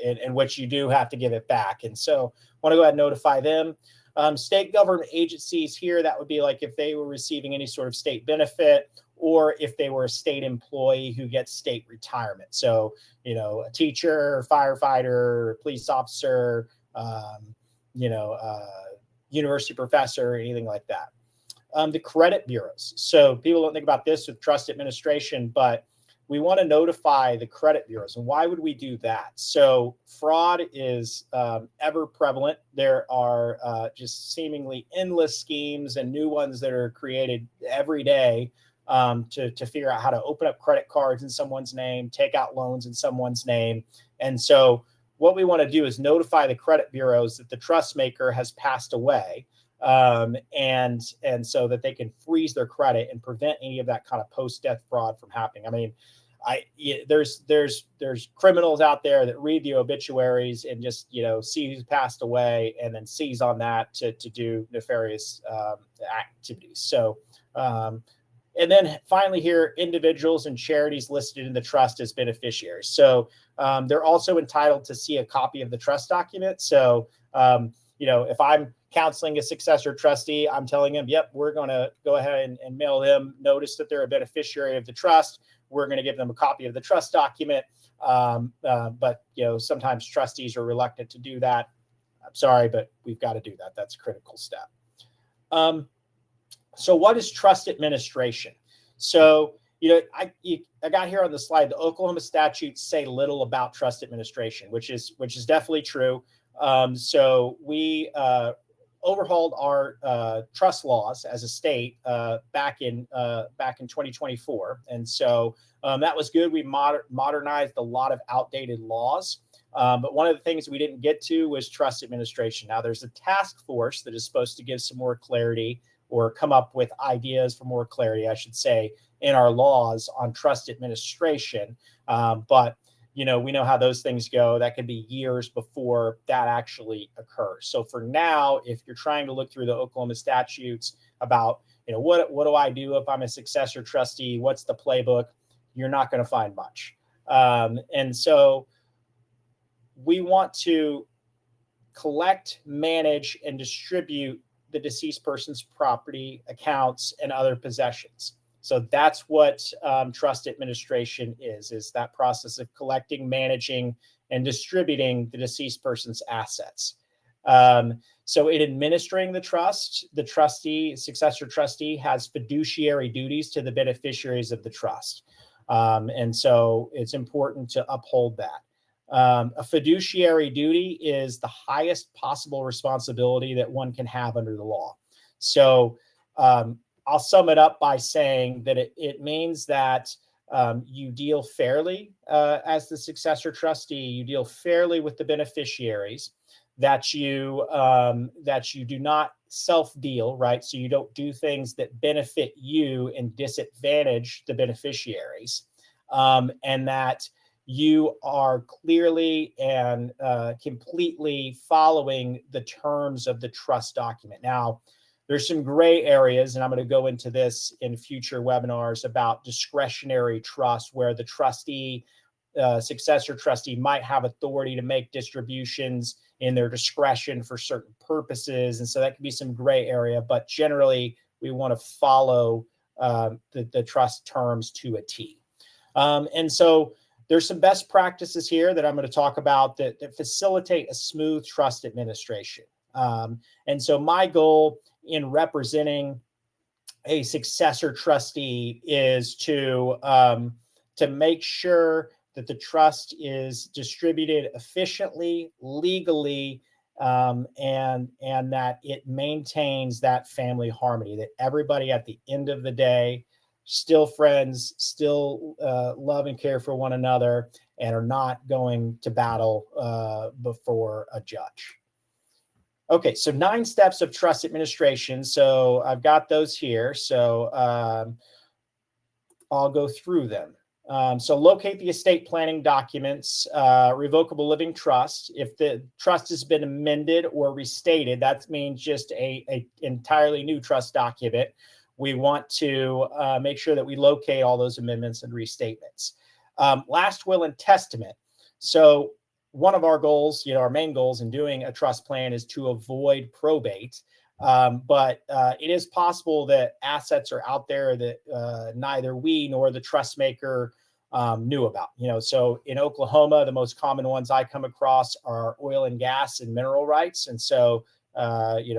In which you do have to give it back. And so I want to go ahead and notify them. State government agencies here, that would be like if they were receiving any sort of state benefit, or if they were a state employee who gets state retirement. So, a teacher, firefighter, police officer, university professor, anything like that. The credit bureaus. So people don't think about this with trust administration, but we want to notify the credit bureaus. And why would we do that? So fraud is ever prevalent. There are just seemingly endless schemes and new ones that are created every day to figure out how to open up credit cards in someone's name, take out loans in someone's name. And so what we want to do is notify the credit bureaus that the trust maker has passed away, and so that they can freeze their credit and prevent any of that kind of post-death fraud from happening. I mean, there's criminals out there that read the obituaries and just, see who's passed away and then seize on that to do nefarious activities. So, and then finally here, individuals and charities listed in the trust as beneficiaries. So they're also entitled to see a copy of the trust document. So, if I'm counseling a successor trustee, I'm telling them, yep, we're going to go ahead and mail them notice that they're a beneficiary of the trust. We're going to give them a copy of the trust document. But, sometimes trustees are reluctant to do that. I'm sorry, but we've got to do that. That's a critical step. So what is trust administration? So, I got here on the slide, the Oklahoma statutes say little about trust administration, which is definitely true. So we overhauled our trust laws as a state back in 2024, and so that was good. We modernized a lot of outdated laws, but one of the things we didn't get to was trust administration. Now there's a task force that is supposed to give some more clarity or come up with ideas for more clarity, I should say, in our laws on trust administration, but we know how those things go. That could be years before that actually occurs. So for now, if you're trying to look through the Oklahoma statutes about, what do I do if I'm a successor trustee? What's the playbook? You're not going to find much. And so we want to collect, manage, and distribute the deceased person's property, accounts, and other possessions. So that's what trust administration is that process of collecting, managing, and distributing the deceased person's assets. So in administering the trust, the successor trustee has fiduciary duties to the beneficiaries of the trust. And so it's important to uphold that. A fiduciary duty is the highest possible responsibility that one can have under the law. So I'll sum it up by saying that it means that you deal fairly as the successor trustee. You deal fairly with the beneficiaries. That you do not self-deal, right? So you don't do things that benefit you and disadvantage the beneficiaries, and that you are clearly and completely following the terms of the trust document. Now, there's some gray areas, and I'm going to go into this in future webinars about discretionary trust, where the trustee, successor trustee, might have authority to make distributions in their discretion for certain purposes. And so that can be some gray area, but generally we want to follow the trust terms to a T. And so there's some best practices here that I'm going to talk about that facilitate a smooth trust administration. And so my goal in representing a successor trustee is to make sure that the trust is distributed efficiently, legally, and that it maintains that family harmony, that everybody at the end of the day still friends, still love and care for one another, and are not going to battle before a judge. Okay, so 9 steps of trust administration. So I've got those here. So I'll go through them. So locate the estate planning documents, revocable living trust. If the trust has been amended or restated, that means just a entirely new trust document. We want to make sure that we locate all those amendments and restatements. Last will and testament. So one of our goals, our main goals in doing a trust plan is to avoid probate. But it is possible that assets are out there that neither we nor the trust maker knew about. So in Oklahoma, the most common ones I come across are oil and gas and mineral rights. And so,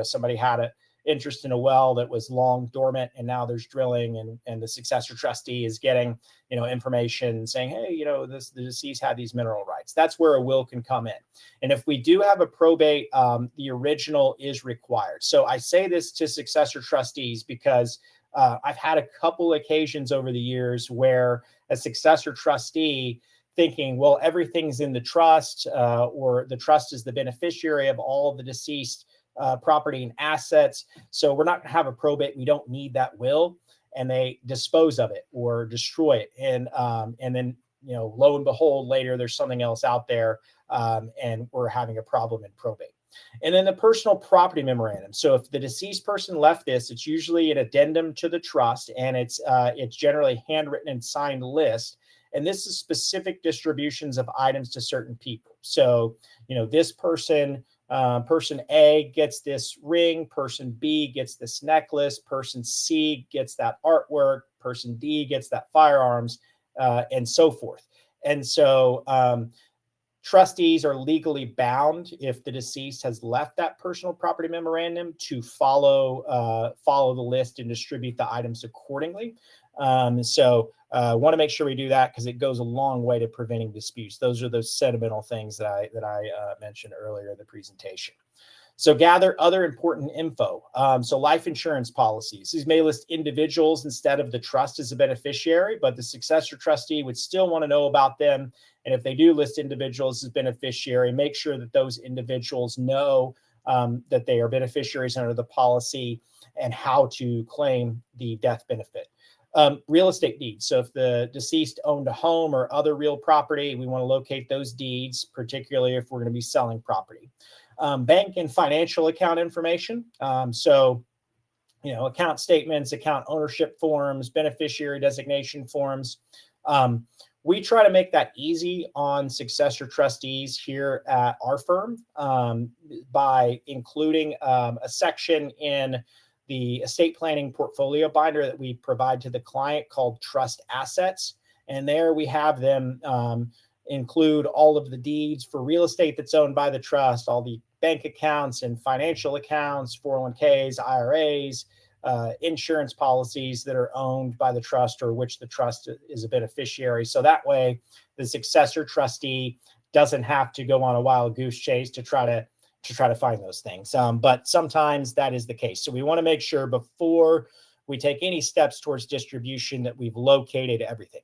somebody had an interest in a well that was long dormant, and now there's drilling, and the successor trustee is getting, information saying, hey, the deceased had these mineral rights. That's where a will can come in. And if we do have a probate, the original is required. So I say this to successor trustees because I've had a couple occasions over the years where a successor trustee thinking, well, everything's in the trust, or the trust is the beneficiary of all the deceased property and assets, so we're not going to have a probate. We don't need that will. and they dispose of it or destroy it. And then, lo and behold, later there's something else out there, and we're having a problem in probate. And then the personal property memorandum. So if the deceased person left this, it's usually an addendum to the trust, and it's generally handwritten and signed list. And this is specific distributions of items to certain people. So, this person A gets this ring, person B gets this necklace, person C gets that artwork, person D gets that firearms, and so forth. And so, trustees are legally bound, if the deceased has left that personal property memorandum, to follow the list and distribute the items accordingly. So want to make sure we do that, because it goes a long way to preventing disputes. Those are those sentimental things that I mentioned earlier in the presentation. So gather other important info. So life insurance policies. These may list individuals instead of the trust as a beneficiary, but the successor trustee would still want to know about them. And if they do list individuals as beneficiary, make sure that those individuals know that they are beneficiaries under the policy and how to claim the death benefit. Real estate deeds. So if the deceased owned a home or other real property, we want to locate those deeds, particularly if we're going to be selling property. Bank and financial account information. So, account statements, account ownership forms, beneficiary designation forms. We try to make that easy on successor trustees here at our firm by including a section in the estate planning portfolio binder that we provide to the client called Trust Assets. And there we have them include all of the deeds for real estate that's owned by the trust, all the bank accounts and financial accounts, 401ks, IRAs, insurance policies that are owned by the trust or which the trust is a beneficiary. So that way the successor trustee doesn't have to go on a wild goose chase to try to find those things. But sometimes that is the case. So we want to make sure before we take any steps towards distribution that we've located everything.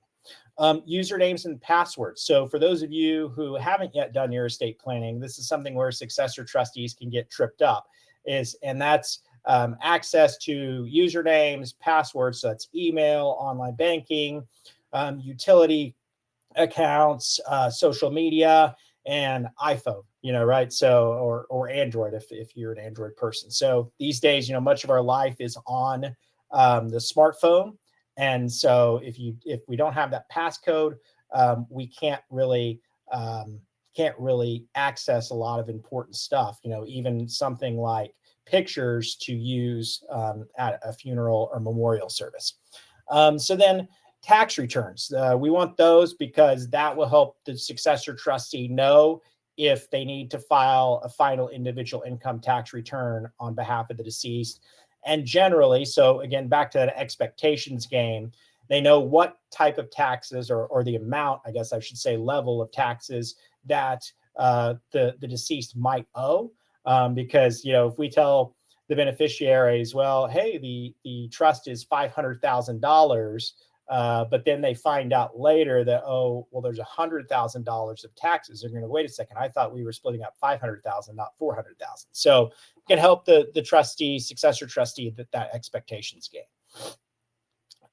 Usernames and passwords. So for those of you who haven't yet done your estate planning, this is something where successor trustees can get tripped up, and that's access to usernames, passwords. So that's email, online banking, utility accounts, social media, and iPhone, right? So, or Android if you're an Android person. So these days, much of our life is on the smartphone. And so if we don't have that passcode, we can't really access a lot of important stuff, even something like pictures to use at a funeral or memorial service. So then tax returns, we want those because that will help the successor trustee know if they need to file a final individual income tax return on behalf of the deceased. And generally, so again, back to that expectations game, they know what type of taxes or the amount, I guess I should say, level of taxes that the deceased might owe. Because, if we tell the beneficiaries, well, hey, the trust is $500,000, but then they find out later that, oh, well, there's $100,000 of taxes. They're going to, wait a second, I thought we were splitting up 500,000, not 400,000. So it can help the trustee, successor trustee, that expectations game.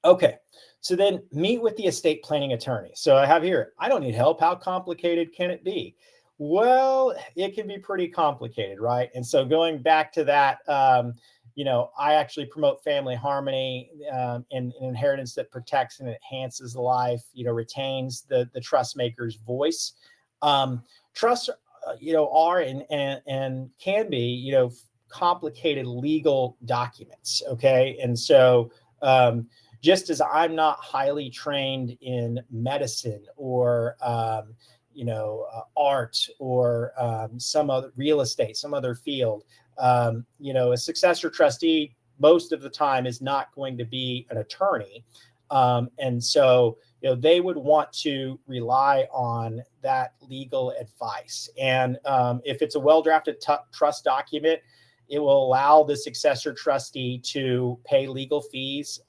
Okay, so then meet with the estate planning attorney. So I have here, I don't need help. How complicated can it be? Well, it can be pretty complicated, right? And so going back to that, I actually promote family harmony and an inheritance that protects and enhances the life, retains the trust maker's voice. Trusts, are and can be, complicated legal documents. Okay. And so just as I'm not highly trained in medicine or, art or some other real estate, some other field, a successor trustee most of the time is not going to be an attorney. And so, they would want to rely on that legal advice. And if it's a well-drafted trust document, it will allow the successor trustee to pay legal fees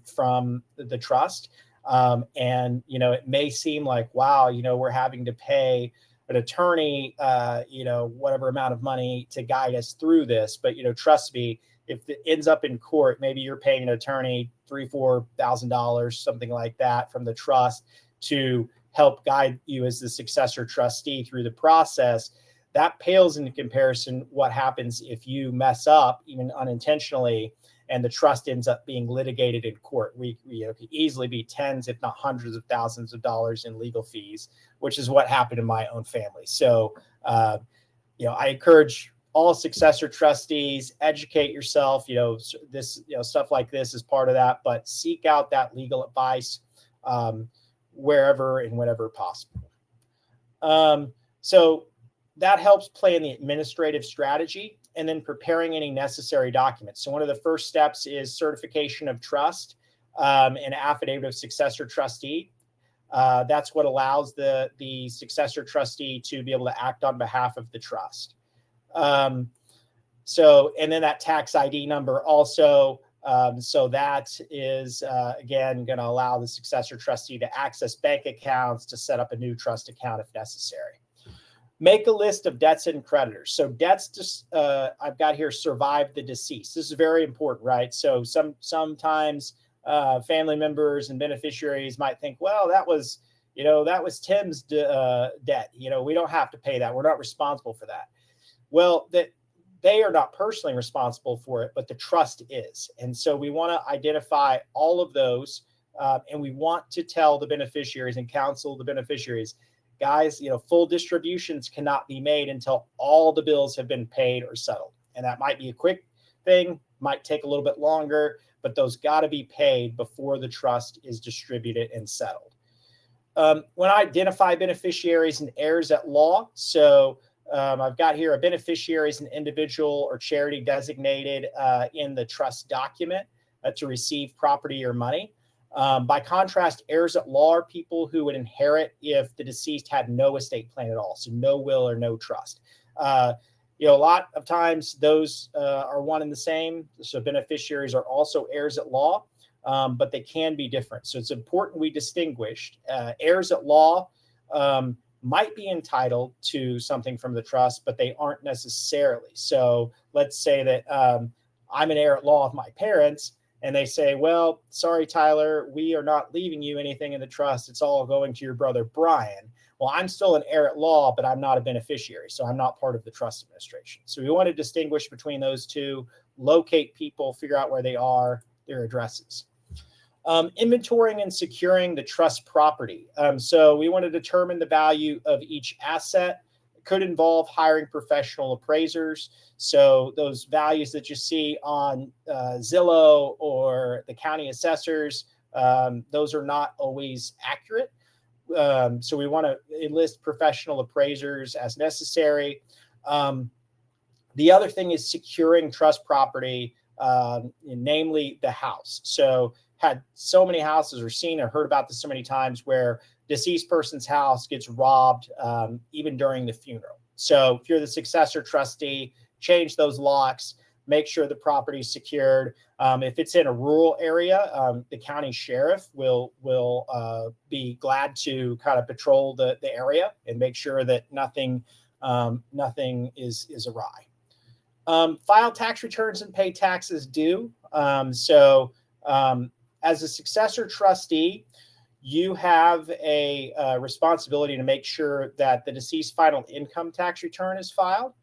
from the trust. And, it may seem like, wow, we're having to pay an attorney, whatever amount of money to guide us through this. But, trust me, if it ends up in court, maybe you're paying an attorney $3,000-4,000, something like that from the trust to help guide you as the successor trustee through the process. That pales into comparison what happens if you mess up, even unintentionally, and the trust ends up being litigated in court. We could easily be tens, if not hundreds of thousands of dollars in legal fees, which is what happened in my own family. So, I encourage all successor trustees, educate yourself. Stuff like this is part of that, but seek out that legal advice wherever and whenever possible. So that helps play in the administrative strategy and then preparing any necessary documents. So one of the first steps is certification of trust, and affidavit of successor trustee. That's what allows the successor trustee to be able to act on behalf of the trust. And then that tax ID number also. So that is, again, going to allow the successor trustee to access bank accounts, to set up a new trust account if necessary. Make a list of debts and creditors. So debts, I've got here, survived the deceased. This is very important, right? So sometimes family members and beneficiaries might think, well, that was Tim's debt. We don't have to pay that. We're not responsible for that. Well, they are not personally responsible for it, but the trust is. And so we want to identify all of those, and we want to tell the beneficiaries and counsel the beneficiaries, guys, full distributions cannot be made until all the bills have been paid or settled. And that might be a quick thing, might take a little bit longer, but those got to be paid before the trust is distributed and settled. When I identify beneficiaries and heirs at law, so I've got here a beneficiary is an individual or charity designated in the trust document to receive property or money. By contrast, heirs at law are people who would inherit if the deceased had no estate plan at all, so no will or no trust. A lot of times those are one and the same. So beneficiaries are also heirs at law, but they can be different. So it's important we distinguish. Heirs at law might be entitled to something from the trust, but they aren't necessarily. So let's say that I'm an heir at law of my parents, and they say, well, sorry, Tyler, we are not leaving you anything in the trust. It's all going to your brother, Brian. Well, I'm still an heir at law, but I'm not a beneficiary, so I'm not part of the trust administration. So we want to distinguish between those two, locate people, figure out where they are, their addresses. Inventorying and securing the trust property. So we want to determine the value of each asset. It could involve hiring professional appraisers. So those values that you see on Zillow or the county assessors, those are not always accurate. So we want to enlist professional appraisers as necessary. The other thing is securing trust property, namely the house. So had so many houses or seen or heard about this so many times where deceased person's house gets robbed even during the funeral. So if you're the successor trustee, change those locks, make sure the property is secured. If it's in a rural area, the county sheriff will be glad to kind of patrol the area and make sure that nothing is awry. File tax returns and pay taxes due. As a successor trustee, you have a responsibility to make sure that the deceased final income tax return is filed.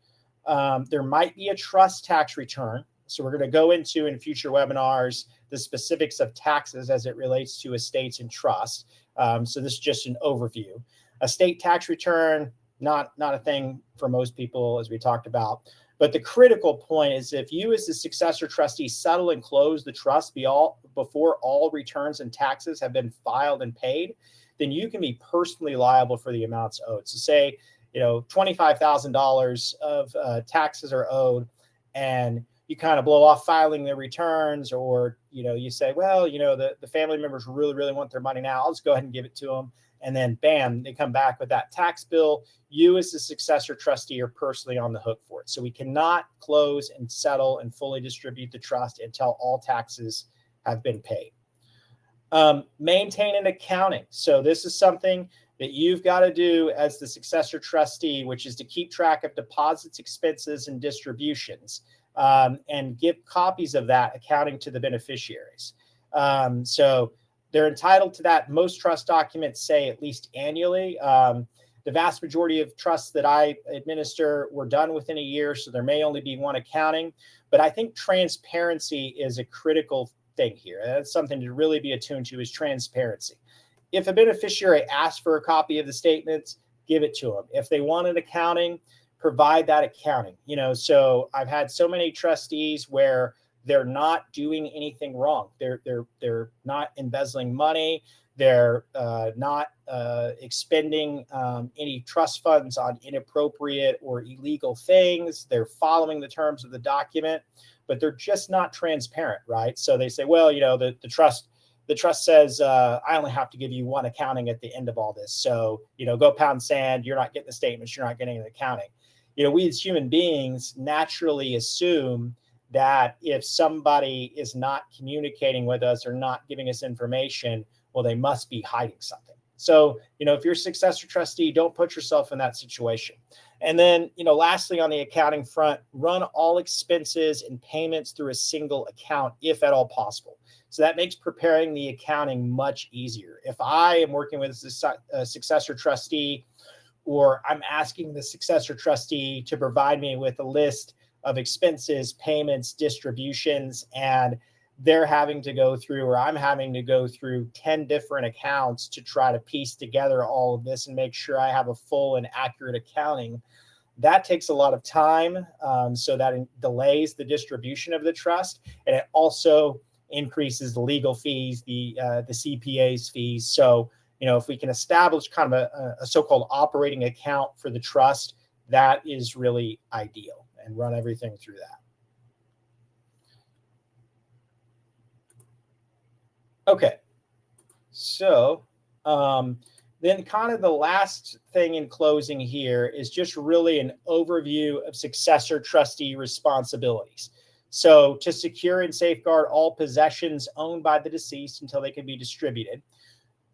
There might be a trust tax return. So we're going to go into in future webinars the specifics of taxes as it relates to estates and trusts. So this is just an overview. A state tax return, not a thing for most people, as we talked about. But the critical point is if you as the successor trustee settle and close the trust before all returns and taxes have been filed and paid, then you can be personally liable for the amounts owed. So say, $25,000 of taxes are owed, and you kind of blow off filing the returns, or, you say, well, the family members really, really want their money now. I'll just go ahead and give it to them. And then bam, they come back with that tax bill. You as the successor trustee are personally on the hook for it. So we cannot close and settle and fully distribute the trust until all taxes have been paid. Maintain an accounting. So this is something that you've got to do as the successor trustee, which is to keep track of deposits, expenses, and distributions. and give copies of that accounting to the beneficiaries. So they're entitled to that. Most trust documents say at least annually. The vast majority of trusts that I administer were done within a year, so there may only be one accounting. But I think transparency is a critical thing here. That's something to really be attuned to, is transparency. If a beneficiary asks for a copy of the statements, give it to them. If they want an accounting, provide that accounting. So I've had so many trustees where they're not doing anything wrong. They're not embezzling money. They're not expending any trust funds on inappropriate or illegal things. They're following the terms of the document, but they're just not transparent, right? So they say, well, the trust says I only have to give you one accounting at the end of all this. So, go pound sand. You're not getting the statements. You're not getting the accounting. We as human beings naturally assume that if somebody is not communicating with us or not giving us information, well, they must be hiding something. So, if you're a successor trustee, don't put yourself in that situation. And then, lastly, on the accounting front, run all expenses and payments through a single account, if at all possible. So that makes preparing the accounting much easier. If I am working with a successor trustee, or I'm asking the successor trustee to provide me with a list of expenses, payments, distributions, and they're having to go through, or I'm having to go through 10 different accounts to try to piece together all of this and make sure I have a full and accurate accounting, that takes a lot of time. So that delays the distribution of the trust. And it also increases the legal fees, the CPA's fees. So, if we can establish kind of a so-called operating account for the trust, that is really ideal, and run everything through that. Okay, so then kind of the last thing in closing here is just really an overview of successor trustee responsibilities. So to secure and safeguard all possessions owned by the deceased until they can be distributed,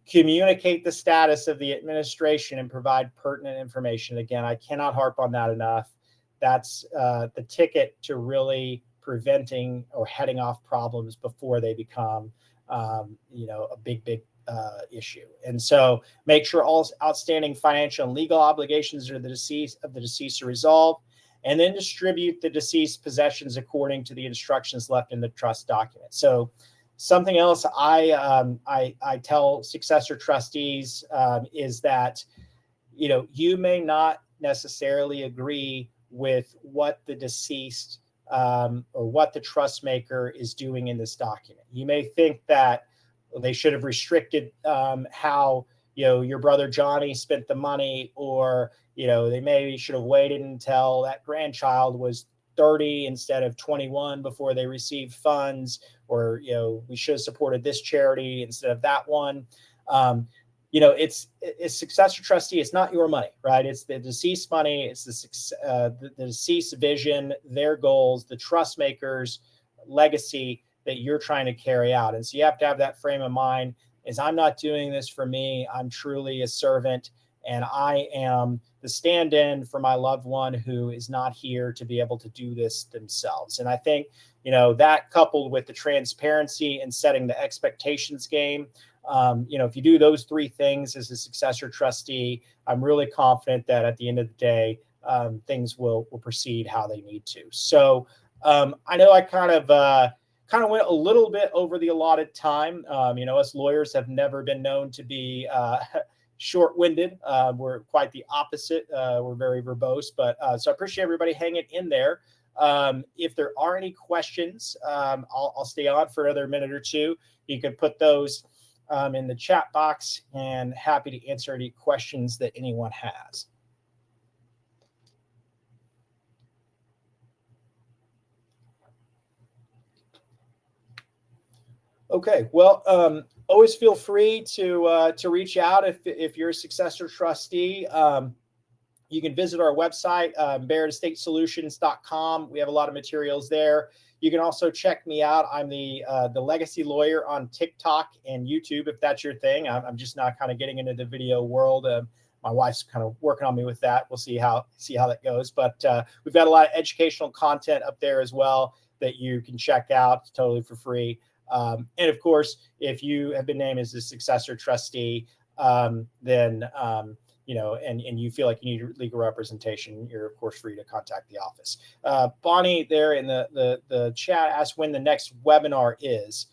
communicate the status of the administration and provide pertinent information. Again, I cannot harp on that enough. That's the ticket to really preventing or heading off problems before they become a big issue. And so make sure all outstanding financial and legal obligations of the deceased are resolved, and then distribute the deceased possessions according to the instructions left in the trust document. So something else I tell successor trustees is that, you may not necessarily agree with what the deceased or what the trust maker is doing in this document. You may think that they should have restricted how your brother Johnny spent the money, or they maybe should have waited until that grandchild was 30 instead of 21 before they received funds, or we should have supported this charity instead of that one. It's successor trustee. It's not your money, right? It's the deceased money. It's the deceased vision, their goals, the trust maker's legacy that you're trying to carry out. And so you have to have that frame of mind: is I'm not doing this for me. I'm truly a servant, and I am the stand-in for my loved one who is not here to be able to do this themselves. And I think, that coupled with the transparency and setting the expectations game, if you do those three things as a successor trustee, I'm really confident that at the end of the day, things will proceed how they need to. So I know I kind of went a little bit over the allotted time. Us lawyers have never been known to be short-winded. We're quite the opposite. We're very verbose, but so I appreciate everybody hanging in there. If there are any questions, I'll stay on for another minute or two. You can put those in the chat box, and happy to answer any questions that anyone has. Okay, well, always feel free to reach out if you're a successor trustee. You can visit our website, barrettestatesolutions.com. We have a lot of materials there. You can also check me out. I'm the legacy lawyer on TikTok and YouTube, if that's your thing. I'm just now kind of getting into the video world. my wife's kind of working on me with that. We'll see how that goes. But we've got a lot of educational content up there as well that you can check out totally for free. And of course, if you have been named as a successor trustee, then and you feel like you need legal representation, you're of course free to contact the office. Bonnie there in the chat asked when the next webinar is.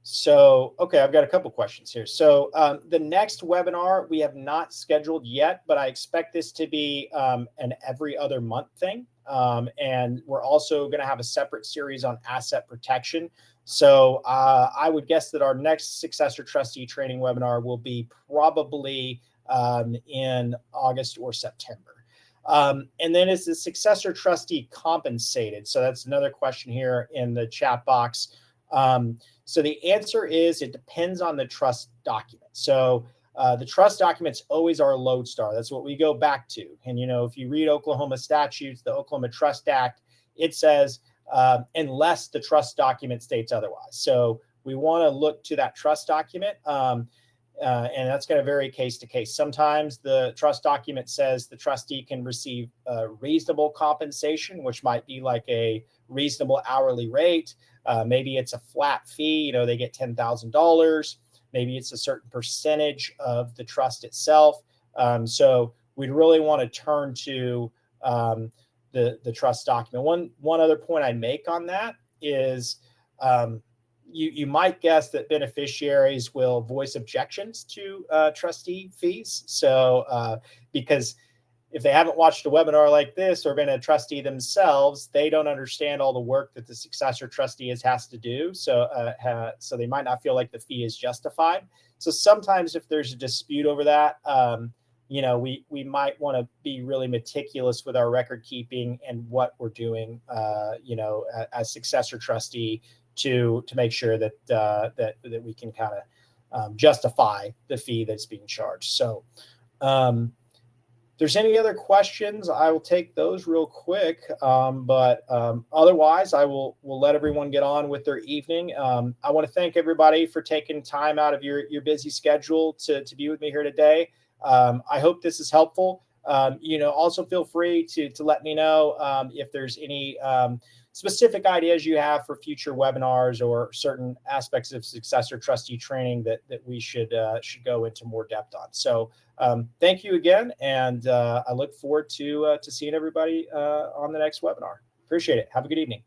So, okay, I've got a couple questions here. So the next webinar we have not scheduled yet, but I expect this to be an every other month thing. And we're also going to have a separate series on asset protection. So I would guess that our next successor trustee training webinar will be probably in August or September. And then is the successor trustee compensated? So that's another question here in the chat box. So the answer is it depends on the trust document. So the trust document's always our lodestar. That's what we go back to. And, if you read Oklahoma statutes, the Oklahoma Trust Act, it says unless the trust document states otherwise. So we want to look to that trust document. And that's going to vary case to case. Sometimes the trust document says the trustee can receive reasonable compensation, which might be like a reasonable hourly rate. Maybe it's a flat fee, they get $10,000. Maybe it's a certain percentage of the trust itself. So we'd really want to turn to the trust document. One other point I make on that is you might guess that beneficiaries will voice objections to trustee fees. So because if they haven't watched a webinar like this or been a trustee themselves, they don't understand all the work that the successor trustee has to do. So they might not feel like the fee is justified. So sometimes if there's a dispute over that, we might want to be really meticulous with our record keeping and what we're doing, as successor trustee to make sure that that we can kind of justify the fee that's being charged. So if there's any other questions, I will take those real quick. But otherwise, I will let everyone get on with their evening. I want to thank everybody for taking time out of your busy schedule to be with me here today. I hope this is helpful. Also feel free to let me know if there's any specific ideas you have for future webinars or certain aspects of successor trustee training that we should go into more depth on. So thank you again, and I look forward to seeing everybody on the next webinar. Appreciate it. Have a good evening.